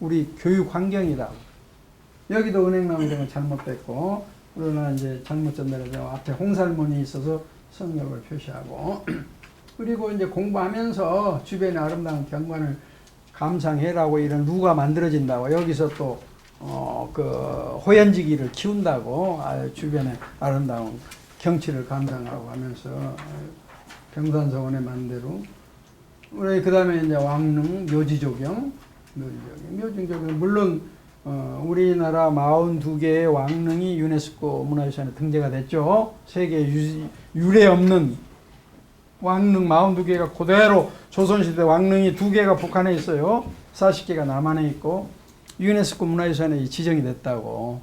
[SPEAKER 1] 우리 교육 환경이다. 여기도 은행 나온 점은 잘못됐고, 그러나 이제 잘못 전달해서 앞에 홍살문이 있어서 성역을 표시하고, 그리고 이제 공부하면서 주변의 아름다운 경관을 감상해라고 이런 루가 만들어진다고. 여기서 또 그 호연지기를 키운다고. 주변의 아름다운 경치를 감상하고 하면서 경산서원의 만대로. 그 다음에 이제 왕릉 묘지조경, 묘지조경. 물론 우리나라 42개의 왕릉이 유네스코 문화유산에 등재가 됐죠. 세계 유례 없는 왕릉 42개가 그대로 조선시대 왕릉이 2개가 북한에 있어요. 40개가 남한에 있고 유네스코 문화유산에 지정이 됐다고.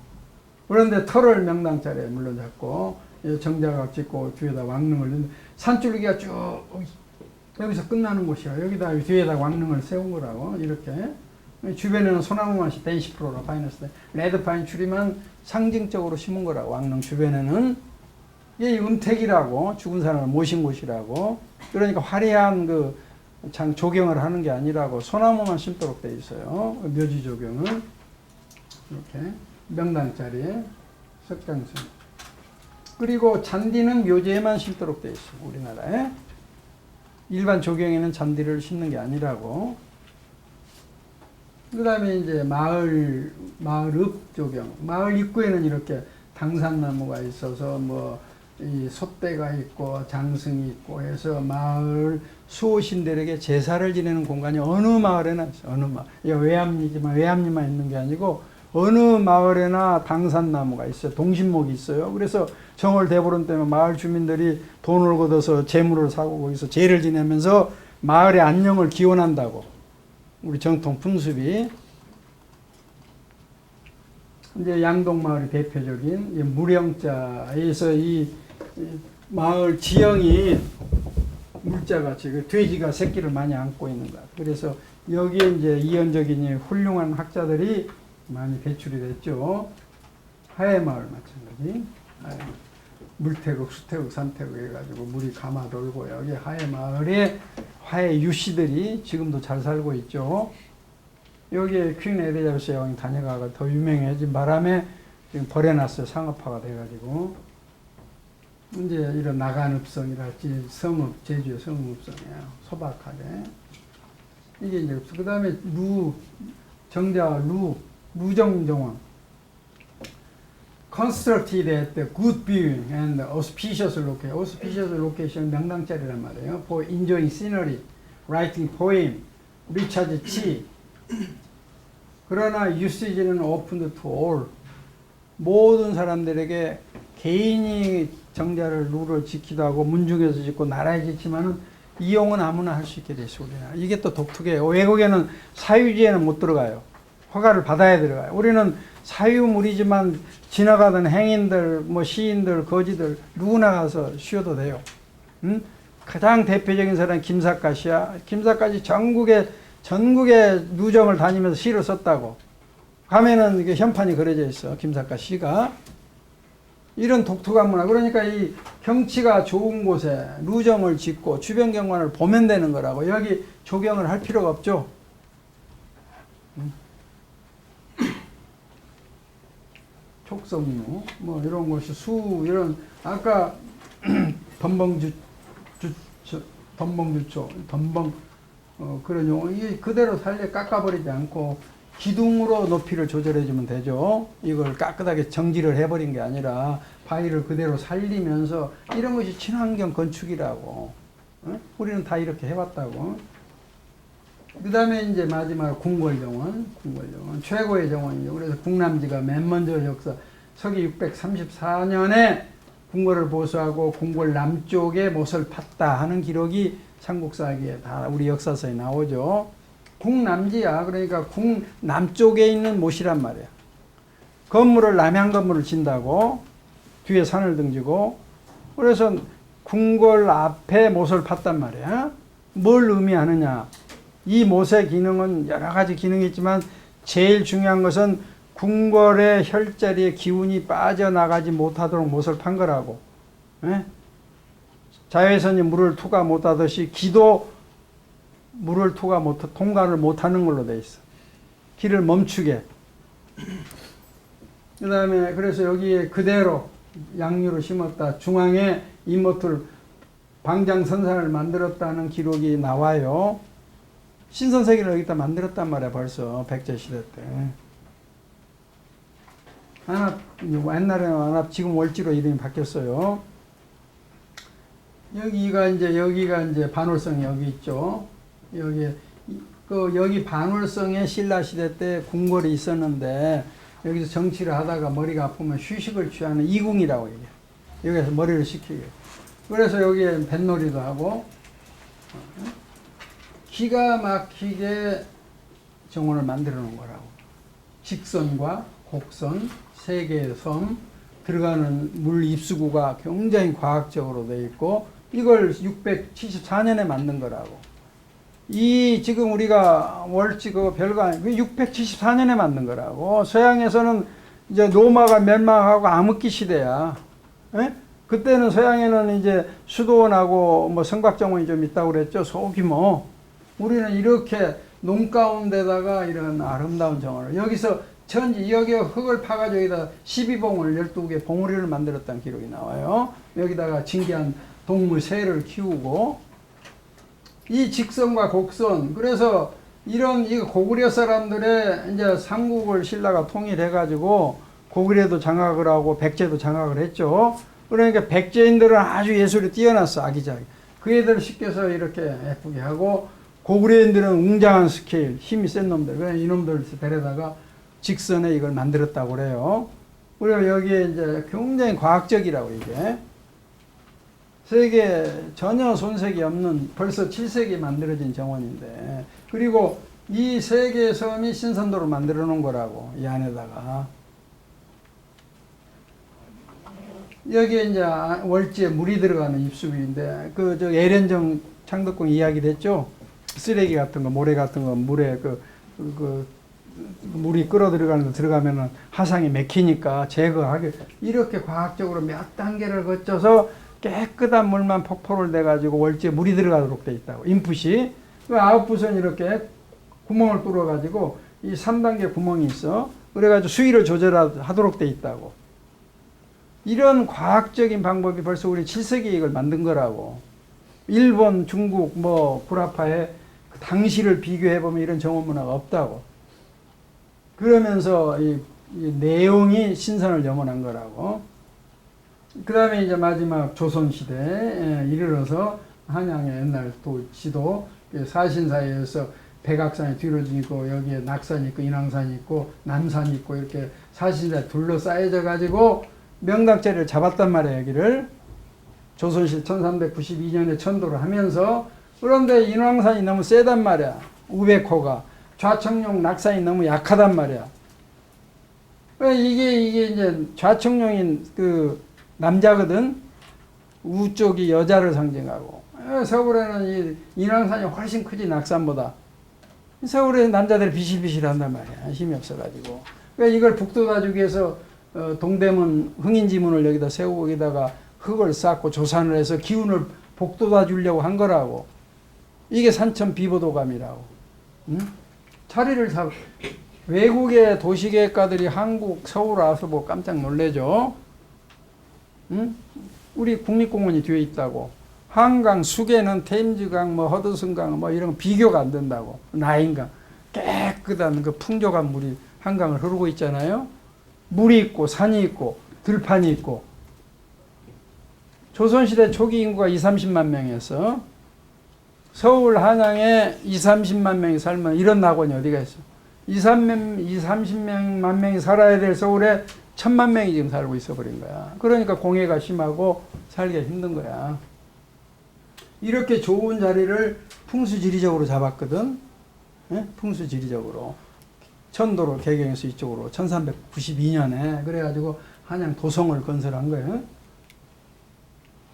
[SPEAKER 1] 그런데 터를 명당자리에 물론 잡고 정자각 짓고 뒤에다 왕릉을, 산줄기가 쭉 여기서 끝나는 곳이야. 여기다 뒤에다 왕릉을 세운 거라고. 이렇게 주변에는 소나무맛이 10%라 파이너스 레드파인 추리만 상징적으로 심은 거라고. 왕릉 주변에는 이게 은택이라고, 죽은 사람을 모신 곳이라고. 그러니까 화려한 조경을 하는 게 아니라고 소나무만 심도록 돼 있어요. 묘지 조경은 이렇게 명당자리에 석장승. 그리고 잔디는 묘지에만 심도록 돼 있어. 우리나라에 일반 조경에는 잔디를 심는 게 아니라고. 그 다음에 이제 마을 읍 조경. 마을 입구에는 이렇게 당산나무가 있어서 이 솥대가 있고 장승이 있고 해서 마을 수호신들에게 제사를 지내는 공간이 어느 마을에나 있어. 어느 마을. 이거 외암리지만 외암리만 있는 게 아니고 어느 마을에나 당산나무가 있어요. 동신목이 있어요. 그래서 정월 대보름 때문에 마을 주민들이 돈을 걷어서 재물을 사고 거기서 제를 지내면서 마을의 안녕을 기원한다고. 우리 정통 풍습이. 이제 양동마을이 대표적인 무령자에서 이 마을 지형이 물자같이 돼지가 새끼를 많이 안고 있는 것. 그래서 여기에 이제 이현적인 훌륭한 학자들이 많이 배출이 됐죠. 하회마을 마찬가지. 물태국, 수태국, 산태국 해가지고 물이 감아 돌고 여기 하회마을에 화해 유씨들이 지금도 잘 살고 있죠. 여기에 퀸 엘리자베스 여왕이 다녀가가 더 유명해진 바람에 지금 버려놨어요. 상업화가 돼가지고. 이제 이런 나간읍성이랄지 성읍, 제주의 성읍성이에요. 소박하게. 이게 이제 그 다음에 루정정원. Constructed at the good viewing and auspicious location. auspicious location 명당자리란 말이에요. For enjoying scenery, writing poem, 리차드 치. 그러나 usage는 opened to all. 모든 사람들에게 개인이 정자를 룰을 지키도 하고 문중에서 짓고 나라에 짓지만은 이용은 아무나 할 수 있게 됐어. 우리나라. 이게 또 독특해요. 외국에는 사유지에는 못 들어가요. 허가를 받아야 들어가요. 우리는 사유물이지만 지나가던 행인들, 시인들, 거지들 누구나 가서 쉬어도 돼요. 응? 가장 대표적인 사람이 김삿갓이야. 김삿갓이 전국에 누정을 다니면서 시를 썼다고. 가면은 이게 현판이 그려져 있어. 김삿갓 시가. 이런 독특한 문화. 그러니까 이 경치가 좋은 곳에 누정을 짓고 주변 경관을 보면 되는 거라고. 여기 조경을 할 필요가 없죠. 촉성루 이런 것이 이런 아까 덤벙주초 그런 용어. 이 그대로 살려 깎아버리지 않고 기둥으로 높이를 조절해주면 되죠. 이걸 깨끗하게 정지를 해버린 게 아니라 바위를 그대로 살리면서 이런 것이 친환경 건축이라고. 우리는 다 이렇게 해왔다고. 그 다음에 이제 마지막 궁궐정원. 최고의 정원이죠. 그래서 궁남지가 맨 먼저 역사, 서기 634년에 궁궐을 보수하고 궁궐 남쪽에 못을 팠다 하는 기록이 삼국사기에 다 우리 역사서에 나오죠. 궁남지야. 그러니까 궁 남쪽에 있는 못이란 말이야. 건물을 남향 건물을 진다고 뒤에 산을 등지고 그래서 궁궐 앞에 못을 팠단 말이야. 뭘 의미하느냐? 이 못의 기능은 여러 가지 기능이 있지만 제일 중요한 것은 궁궐의 혈자리의 기운이 빠져나가지 못하도록 못을 판 거라고. 예? 자외선이 물을 투과 못하듯이 기도 물을 통과를 못하는 걸로 돼 있어. 길을 멈추게. 그 다음에 그래서 여기에 그대로 양류를 심었다. 중앙에 이모틀 방장선산을 만들었다는 기록이 나와요. 신선세계를 여기다 만들었단 말이야. 벌써 백제시대 때. 옛날에는 안압, 지금 월지로 이름이 바뀌었어요. 여기가 이제 반월성이 여기 있죠. 여기 반월성에 신라시대 때 궁궐이 있었는데 여기서 정치를 하다가 머리가 아프면 휴식을 취하는 이궁이라고 얘기해요. 여기서 머리를 식히게. 그래서 여기에 뱃놀이도 하고 기가 막히게 정원을 만들어 놓은 거라고. 직선과 곡선, 세 개의 섬, 들어가는 물 입수구가 굉장히 과학적으로 되어 있고 이걸 674년에 만든 거라고. 이 지금 우리가 월지 그 별거 아니고 674년에 만든 거라고. 서양에서는 이제 로마가 멸망하고 암흑기 시대야. 에? 그때는 서양에는 이제 수도원하고 뭐 성곽정원이 좀 있다고 그랬죠. 소규모. 우리는 이렇게 농 가운데다가 이런 아름다운 정원을 여기서 여기 흙을 파가지고 여기다 12봉을 12개 봉우리를 만들었다는 기록이 나와요. 여기다가 진귀한 동물 새를 키우고 이 직선과 곡선 그래서 이런 이 고구려 사람들의 이제 삼국을 신라가 통일해가지고 고구려도 장악을 하고 백제도 장악을 했죠. 그러니까 백제인들은 아주 예술이 뛰어났어. 아기자기. 그 애들을 시켜서 이렇게 예쁘게 하고 고구려인들은 웅장한 스케일 힘이 센 놈들 그냥 이놈들 데려다가 직선에 이걸 만들었다고 그래요. 우리가 여기에 이제 굉장히 과학적이라고 이게. 세계 전혀 손색이 없는 벌써 7세기에 만들어진 정원인데 그리고 이 세 개의 섬이 신선도로 만들어 놓은 거라고 이 안에다가. 여기에 이제 월지에 물이 들어가는 입수구인데 저 예련정 창덕궁 이야기 됐죠. 쓰레기 같은 거 모래 같은 거 물에 물이 끌어 들어가면은 하상이 막히니까 제거하게 이렇게 과학적으로 몇 단계를 거쳐서 깨끗한 물만 폭포를 내 가지고 월지에 물이 들어가도록 돼 있다고. 인풋이 그 아웃풋은 이렇게 구멍을 뚫어 가지고 이 3단계 구멍이 있어. 그래 가지고 수위를 조절하도록 돼 있다고. 이런 과학적인 방법이 벌써 우리 7세기에 이걸 만든 거라고. 일본, 중국, 구라파에 당시를 비교해 보면 이런 정원 문화가 없다고. 그러면서 이 내용이 신선을 염원한 거라고. 그 다음에 이제 마지막 조선시대에 이르러서 한양의 옛날 지도 사신사에서 백악산이 뒤로 있고 여기에 낙산이 있고 인왕산이 있고 남산이 있고 이렇게 사신사에 둘러싸여져 가지고 명당자리를 잡았단 말이에요. 여기를 조선시 1392년에 천도를 하면서. 그런데 인왕산이 너무 세단 말이야. 우백호가 좌청룡 낙산이 너무 약하단 말이야. 이게 이제 좌청룡인 남자거든. 우 쪽이 여자를 상징하고. 서울에는 이 인왕산이 훨씬 크지 낙산보다. 서울에 남자들이 비실비실한단 말이야. 힘이 없어가지고. 그러니까 이걸 북돋아주기 위해서 동대문 흥인지문을 여기다 세우고 여기다가 흙을 쌓고 조산을 해서 기운을 북돋아 주려고 한 거라고. 이게 산천 비보도감이라고. 응? 자리를 외국의 도시계획가들이 한국 서울 와서 뭐 깜짝 놀래죠. 응? 우리 국립공원이 뒤에 있다고. 한강 수계는 템즈강, 뭐 허드슨강, 뭐 이런 거 비교가 안 된다고. 나인강 깨끗한 그 풍족한 물이 한강을 흐르고 있잖아요. 물이 있고 산이 있고 들판이 있고. 조선시대 초기 인구가 2, 30만 명이었어. 서울 한양에 2, 30만 명이 살면 이런 낙원이 어디가 있어. 2, 30만 명이 살아야 될 서울에 1000만 명이 지금 살고 있어 버린 거야. 그러니까 공해가 심하고 살기가 힘든 거야. 이렇게 좋은 자리를 풍수지리적으로 잡았거든. 예? 풍수지리적으로. 천도로 개경해서 이쪽으로 1392년에 그래가지고 한양 도성을 건설한 거예요.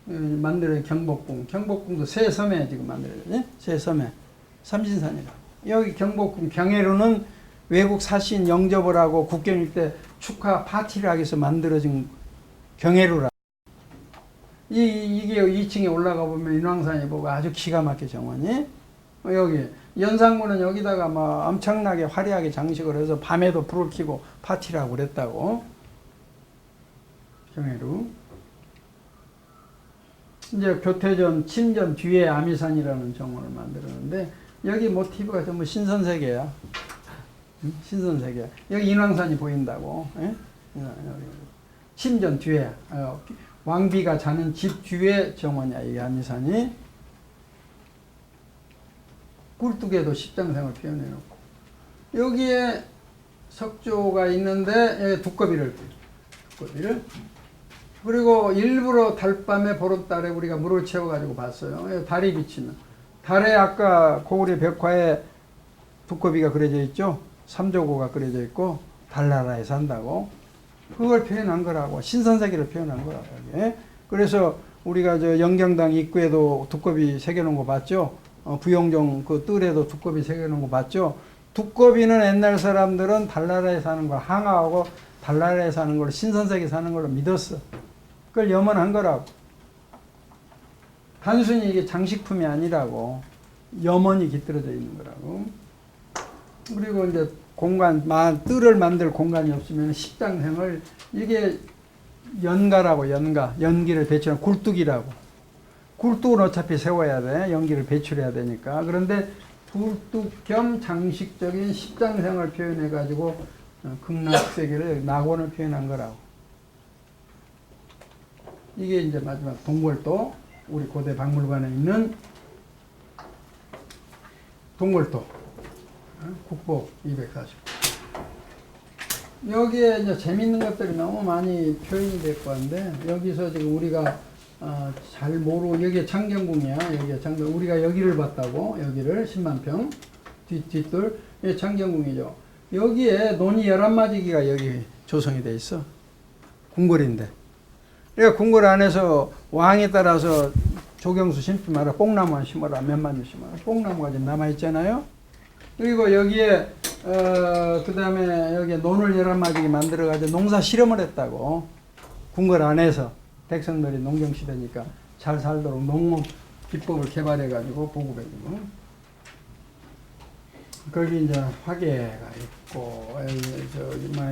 [SPEAKER 1] 만들어진 경복궁. 경복궁도 새 섬에 지금 만들어졌지. 새 섬에. 삼신산이라. 여기 경복궁 경회로는 외국 사신 영접을 하고 국경일 때 축하 파티를 하기 위해서 만들어진 경회로라. 이게 2층에 올라가 보면 인왕산이 보고 아주 기가 막혀 정원이. 여기 연산군은 여기다가 뭐 엄청나게 화려하게 장식을 해서 밤에도 불을 켜고 파티를 하고 그랬다고. 경회로. 이제 교태전, 친전 뒤에 아미산이라는 정원을 만들었는데 여기 모티브가 전부 신선세계야. 신선세계. 여기 인왕산이 보인다고. 예? 친전 뒤에 왕비가 자는 집 뒤에 정원이야. 이 아미산이. 굴뚝에도 십장생을 표현해놓고 여기에 석조가 있는데 여기 두꺼비를 그리고 일부러 달밤에 보름달에 우리가 물을 채워가지고 봤어요. 달이 비치는. 달에 아까 고구려 벽화에 두꺼비가 그려져 있죠. 삼조고가 그려져 있고 달나라에 산다고. 그걸 표현한 거라고. 신선세계를 표현한 거라고. 여기. 그래서 우리가 저 영경당 입구에도 두꺼비 새겨놓은 거 봤죠. 부용정 그 뜰에도 두꺼비 새겨놓은 거 봤죠. 두꺼비는 옛날 사람들은 달나라에 사는 걸 항아하고 달나라에 사는 걸 신선세계 사는 걸로 믿었어. 그걸 염원한 거라고. 단순히 이게 장식품이 아니라고. 염원이 깃들어져 있는 거라고. 그리고 이제 공간, 뜰을 만들 공간이 없으면 십장생을 이게 연가라고. 연기를 배출한 굴뚝이라고. 굴뚝은 어차피 세워야 돼. 연기를 배출해야 되니까. 그런데 굴뚝 겸 장식적인 십장생을 표현해가지고 극락세계를 낙원을 표현한 거라고. 이게 이제 마지막 동골도. 우리 고대 박물관에 있는 동골도. 국보 240. 여기에 이제 재밌는 것들이 너무 많이 표현이 됐고 한데, 여기서 지금 우리가 잘 모르고, 여기에 창경궁이야. 여기에 창경, 우리가 여기를 봤다고. 여기를 10만평 뒷돌. 이게 창경궁이죠. 여기에 논이 11마지기가 여기 조성이 돼 있어. 궁궐인데. 그러니까 궁궐 안에서 왕에 따라서 조경수 심지 마라, 뽕나무만 심어라, 몇만 주 심어라. 뽕나무가 지금 남아있잖아요. 그리고 여기에, 그 다음에 여기에 논을 11마지기 만들어가지고 농사 실험을 했다고. 궁궐 안에서. 백성들이 농경시대니까 잘 살도록 농업 기법을 개발해가지고 보급해주고. 거기 이제 화계가 있고,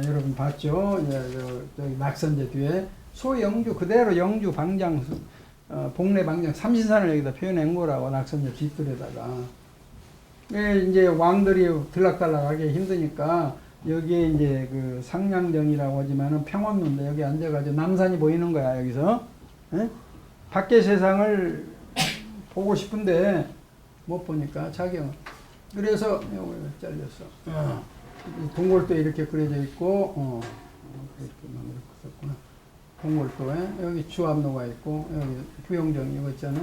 [SPEAKER 1] 여러분 봤죠? 저기 낙선제 뒤에 소영주, 그대로 영주 방장, 복례 방장, 삼신산을 여기다 표현한 거라고, 낙선제 뒷뜰에다가. 이제 왕들이 들락달락하기 힘드니까, 여기에 이제 그 상량정이라고 하지만은 평원로인데 여기 앉아가지고 남산이 보이는 거야, 여기서. 에? 밖의 세상을 보고 싶은데 못 보니까 자기는. 그래서, 이거 잘렸어. 동골도에 이렇게 그려져 있고, 이렇게 만들었구나. 동골도에, 여기 주암로가 있고, 여기 부용정 이거 있잖아.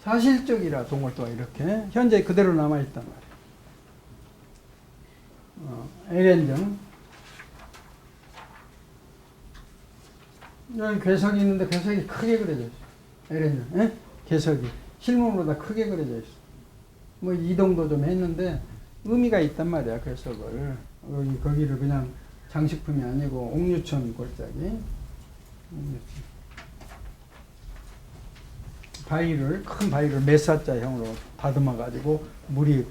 [SPEAKER 1] 사실적이라 동골도가 이렇게. 현재 그대로 남아있단 말이야. 에렌정. 여기 괴석이 있는데 괴석이 크게 그려져 있어. 에렌정. 에? 괴석이. 실물보다 크게 그려져 있어. 뭐 이동도 좀 했는데 의미가 있단 말이야, 괴석을. 거기를 그냥 장식품이 아니고 옥류천 골짜기. 바위를, 큰 바위를 몇 사자형으로 다듬어 가지고 물이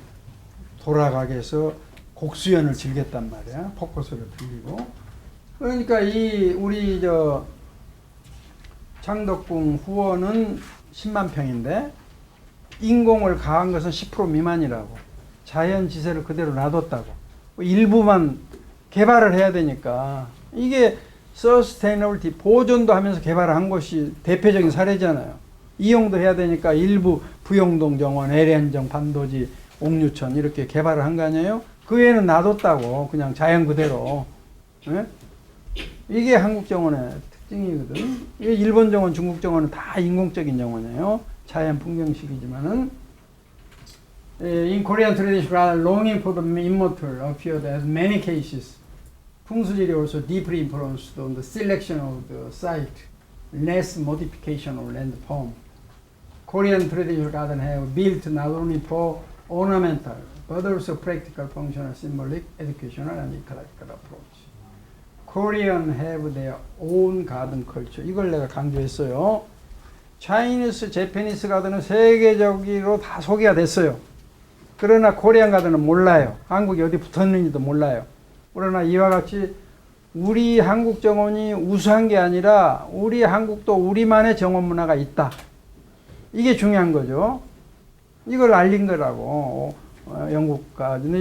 [SPEAKER 1] 돌아가게 해서 곡수연을 즐겼단 말이야. 폭포수를 들리고. 그러니까 우리 창덕궁 후원은 10만 평인데 인공을 가한 것은 10% 미만이라고. 자연 지세를 그대로 놔뒀다고. 일부만 개발을 해야 되니까 이게 서스테이너블티 보존도 하면서 개발을 한 것이 대표적인 사례잖아요. 이용도 해야 되니까 일부 부영동 정원, 애련정, 반도지, 옥류천 이렇게 개발을 한 거 아니에요? 그 외에는 놔뒀다고. 그냥 자연 그대로. 예? 이게 한국 정원의 특징이거든. 일본 정원, 중국 정원은 다 인공적인 정원이에요. 자연 풍경식이지만은 in Korean tradition, rather longing for the immortal appeared as many cases. 풍수지리 also deeply influenced on the selection of the site, less modification of land form. Korean traditional garden have built not only for ornamental, but also practical, functional, symbolic, educational, and ecological approach. Korean have their own garden culture. 이걸 내가 강조했어요. Chinese, Japanese 가든은 세계적으로 다 소개가 됐어요. 그러나 코리안 가든은 몰라요. 한국이 어디 붙었는지도 몰라요. 그러나 이와 같이 우리 한국 정원이 우수한 게 아니라 우리 한국도 우리만의 정원 문화가 있다. 이게 중요한 거죠. 이걸 알린 거라고. 영국가. 근데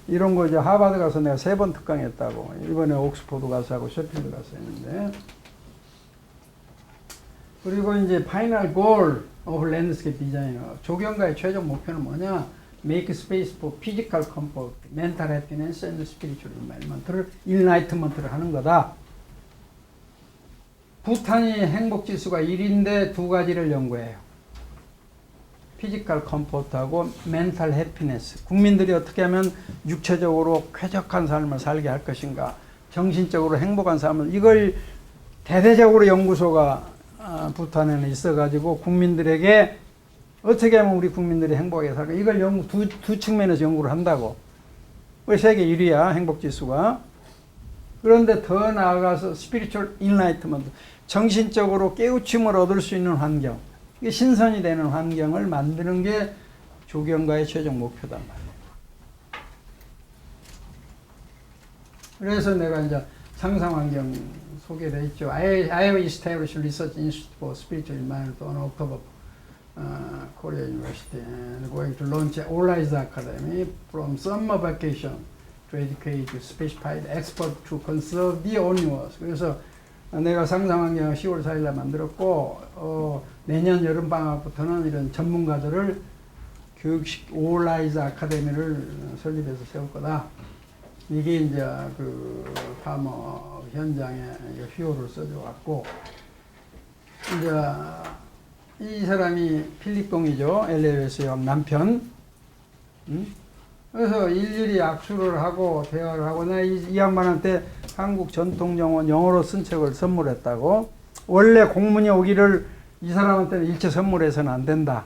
[SPEAKER 1] 이런 거 이제 하버드 가서 내가 3번 특강했다고. 이번에 옥스포드 가서 하고 셰필드 가서 했는데. 그리고 이제 파이널 골 오브 랜드스케이프 디자이너. 조경가의 최종 목표는 뭐냐? Make space for physical comfort, mental happiness, and spiritual enlightenment를 하는 거다. 부탄이 행복 지수가 1인데 2가지를 연구해요. 피지컬 컴포트하고 멘탈 해피니스. 국민들이 어떻게 하면 육체적으로 쾌적한 삶을 살게 할 것인가, 정신적으로 행복한 삶을, 이걸 대대적으로 연구소가 부탄에는 있어가지고 국민들에게 어떻게 하면 우리 국민들이 행복하게 살까, 이걸 두 측면에서 연구를 한다고. 우리 세계 1위야 행복지수가. 그런데 더 나아가서 스피리추얼 인라이트먼트, 정신적으로 깨우침을 얻을 수 있는 환경, 이게 신선이 되는 환경을 만드는 게 조경가의 최종 목표단 말이에요. 그래서 내가 이제 상상 환경 소개되어 있죠. I have established research institute for spiritual environment on October Korea University and going to launch All Eyes Academy from summer vacation to educate specified experts to conserve the universe. 그래서 내가 상상환경 10월 4일날 만들었고 내년 여름방학부터는 이런 전문가들을 교육식 All Eyes 아카데미를 설립해서 세울 거다. 이게 이제 그 파머 현장에 휘호를 써줘갖고 이제 이 사람이 필립동이죠. LA에서 형 남편. 그래서 일일이 악수를 하고 대화를 하고, 내가 이 양반한테 한국 전통정원 영어로 쓴 책을 선물했다고. 원래 공문이 오기를 이 사람한테는 일체 선물해서는 안 된다.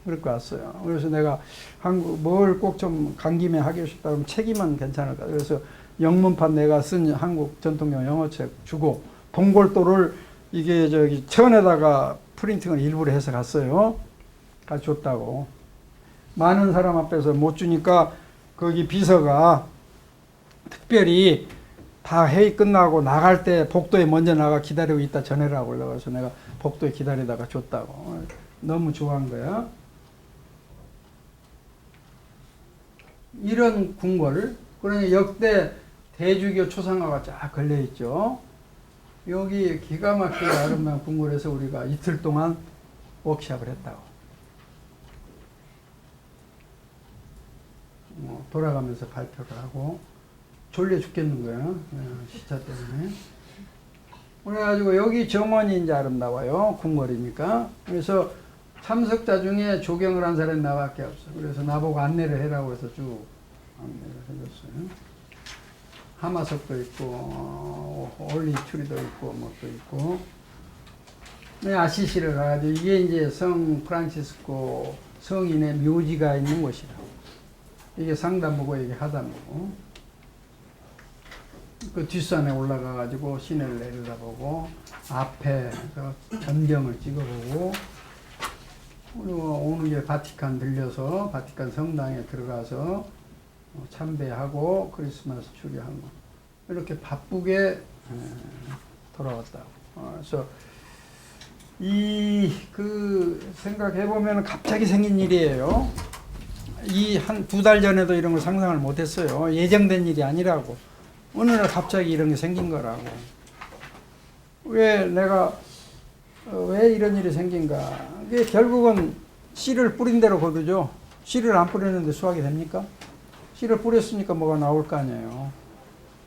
[SPEAKER 1] 그렇게 왔어요. 그래서 내가 뭘 꼭 좀 간 김에 하고 싶다 그러면 책이면 괜찮을까. 그래서 영문판 내가 쓴 한국 전통정원 영어책 주고, 동골도를 이게 저기 천에다가 프린팅을 일부러 해서 갔어요. 줬다고. 많은 사람 앞에서 못 주니까 거기 비서가 특별히 다 회의 끝나고 나갈 때 복도에 먼저 나가 기다리고 있다 전해라고 올라가서 내가 복도에 기다리다가 줬다고. 너무 좋아한 거야. 이런 궁궐, 그러니 역대 대주교 초상화가 쫙 걸려있죠. 여기 기가 막히게 아름다운 궁궐에서 우리가 이틀 동안 워크숍을 했다고. 돌아가면서 발표를 하고 졸려 죽겠는 거야. 시차 때문에. 그래가지고 여기 정원이 이제 아름다워요. 궁궐이니까. 그래서 참석자 중에 조경을 한 사람이 나밖에 없어. 그래서 나보고 안내를 해라고 해서 쭉 안내를 해줬어요. 하마석도 있고 올리추리도 있고 뭐도 있고. 네, 아시시를 가가지고 이게 이제 성 프란치스코 성인의 묘지가 있는 곳이라고. 이게 상단부고 이게 하단부고. 그 뒷산에 올라가가지고 시내를 내려다보고 앞에서 전경을 찍어보고, 그리고 오는 게 바티칸 들려서 바티칸 성당에 들어가서 참배하고 크리스마스 추리하고 이렇게 바쁘게 돌아왔다고. 그래서 생각해보면 갑자기 생긴 일이에요. 이 한 2달 전에도 이런 걸 상상을 못했어요. 예정된 일이 아니라고. 어느 날 갑자기 이런 게 생긴 거라고. 왜 이런 일이 생긴가? 이게 결국은 씨를 뿌린 대로 거두죠. 씨를 안 뿌렸는데 수확이 됩니까? 씨를 뿌렸으니까 뭐가 나올 거 아니에요.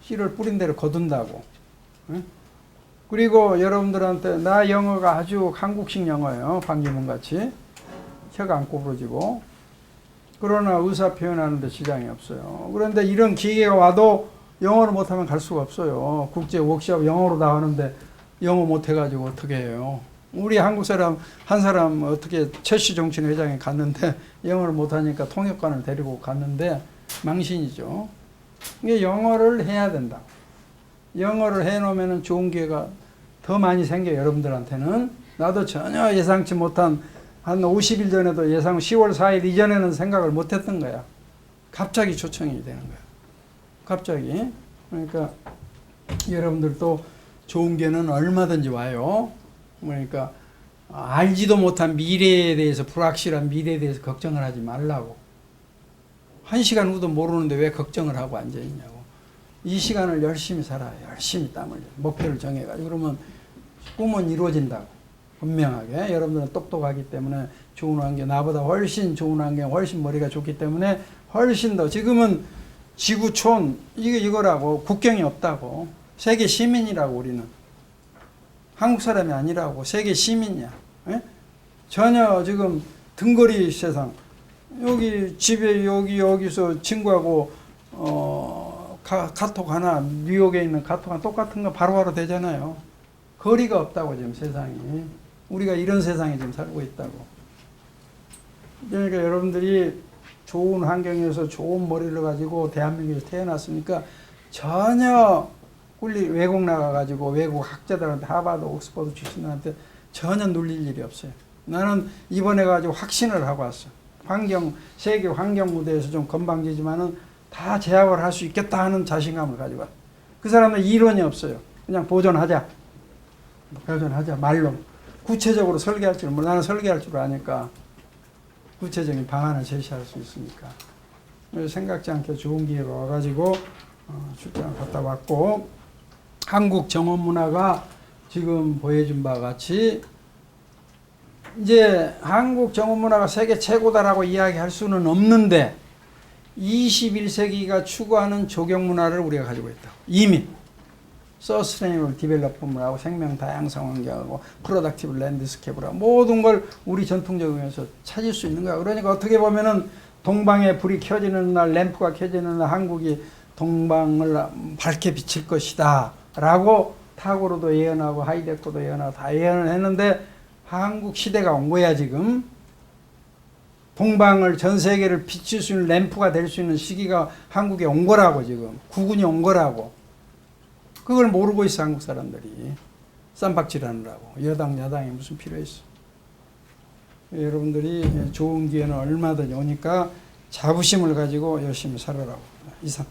[SPEAKER 1] 씨를 뿌린 대로 거둔다고. 응? 그리고 여러분들한테 나 영어가 아주 한국식 영어예요. 방지문 같이. 혀가 안 꼬부러지고. 그러나 의사 표현하는데 지장이 없어요. 그런데 이런 기회가 와도 영어를 못하면 갈 수가 없어요. 국제 워크숍 영어로 나가는데 영어 못해가지고 어떻게 해요. 우리 한국 사람 한 사람 어떻게 최씨 정친 회장에 갔는데 영어를 못하니까 통역관을 데리고 갔는데 망신이죠. 이게 영어를 해야 된다. 영어를 해놓으면 좋은 기회가 더 많이 생겨요. 여러분들한테는. 나도 전혀 예상치 못한 한 50일 전에도 10월 4일 이전에는 생각을 못했던 거야. 갑자기 초청이 되는 거야. 갑자기. 그러니까 여러분들도 좋은 기회는 얼마든지 와요. 그러니까 알지도 못한 미래에 대해서, 불확실한 미래에 대해서 걱정을 하지 말라고. 1시간 후도 모르는데 왜 걱정을 하고 앉아있냐고. 이 시간을 열심히 살아요. 열심히 땀을 흘려. 목표를 정해가지고. 그러면 꿈은 이루어진다고. 분명하게. 여러분들은 똑똑하기 때문에 좋은 환경, 나보다 훨씬 좋은 환경, 훨씬 머리가 좋기 때문에 훨씬 더. 지금은 지구촌, 이거라고. 국경이 없다고. 세계 시민이라고 우리는. 한국 사람이 아니라고. 세계 시민이야. 에? 전혀 지금 등거리 세상. 여기 집에 여기서 친구하고 카톡 하나, 뉴욕에 있는 카톡 하나 똑같은 거 바로바로 되잖아요. 거리가 없다고 지금 세상이. 우리가 이런 세상에 지금 살고 있다고. 그러니까 여러분들이 좋은 환경에서 좋은 머리를 가지고 대한민국에서 태어났으니까 전혀 외국 나가가지고 외국 학자들한테 하버드, 옥스퍼드 출신들한테 전혀 눌릴 일이 없어요. 나는 이번에 가지고 확신을 하고 왔어. 세계 환경 무대에서 좀 건방지지만은 다 제압을 할 수 있겠다 하는 자신감을 가지고 왔어. 그 사람은 이론이 없어요. 그냥 보존하자, 말로. 구체적으로 설계할 줄 몰라. 나는 설계할 줄 아니까 구체적인 방안을 제시할 수 있으니까. 생각지 않게 좋은 기회가 와가지고 출장을 갔다 왔고, 한국 정원 문화가 지금 보여준 바와 같이 이제 한국 정원 문화가 세계 최고다라고 이야기할 수는 없는데 21세기가 추구하는 조경 문화를 우리가 가지고 있다. 이미 서스테이너블 디벨롭먼트하고 생명 다양성 환경하고 프로덕티브 랜드스케이프라고 모든 걸 우리 전통적으로서 찾을 수 있는 거야. 그러니까 어떻게 보면은 동방에 불이 켜지는 날, 램프가 켜지는 날 한국이 동방을 밝게 비칠 것이다 라고 타고로도 예언하고 하이데코도 예언하고 다 예언을 했는데 한국 시대가 온 거야. 지금 동방을, 전 세계를 비칠 수 있는 램프가 될 수 있는 시기가 한국에 온 거라고. 지금 구군이 온 거라고. 그걸 모르고 있어 한국 사람들이. 쌈박질하느라고. 여당 야당이 무슨 필요 있어. 여러분들이 좋은 기회는 얼마든지 오니까 자부심을 가지고 열심히 살아라고. 이상.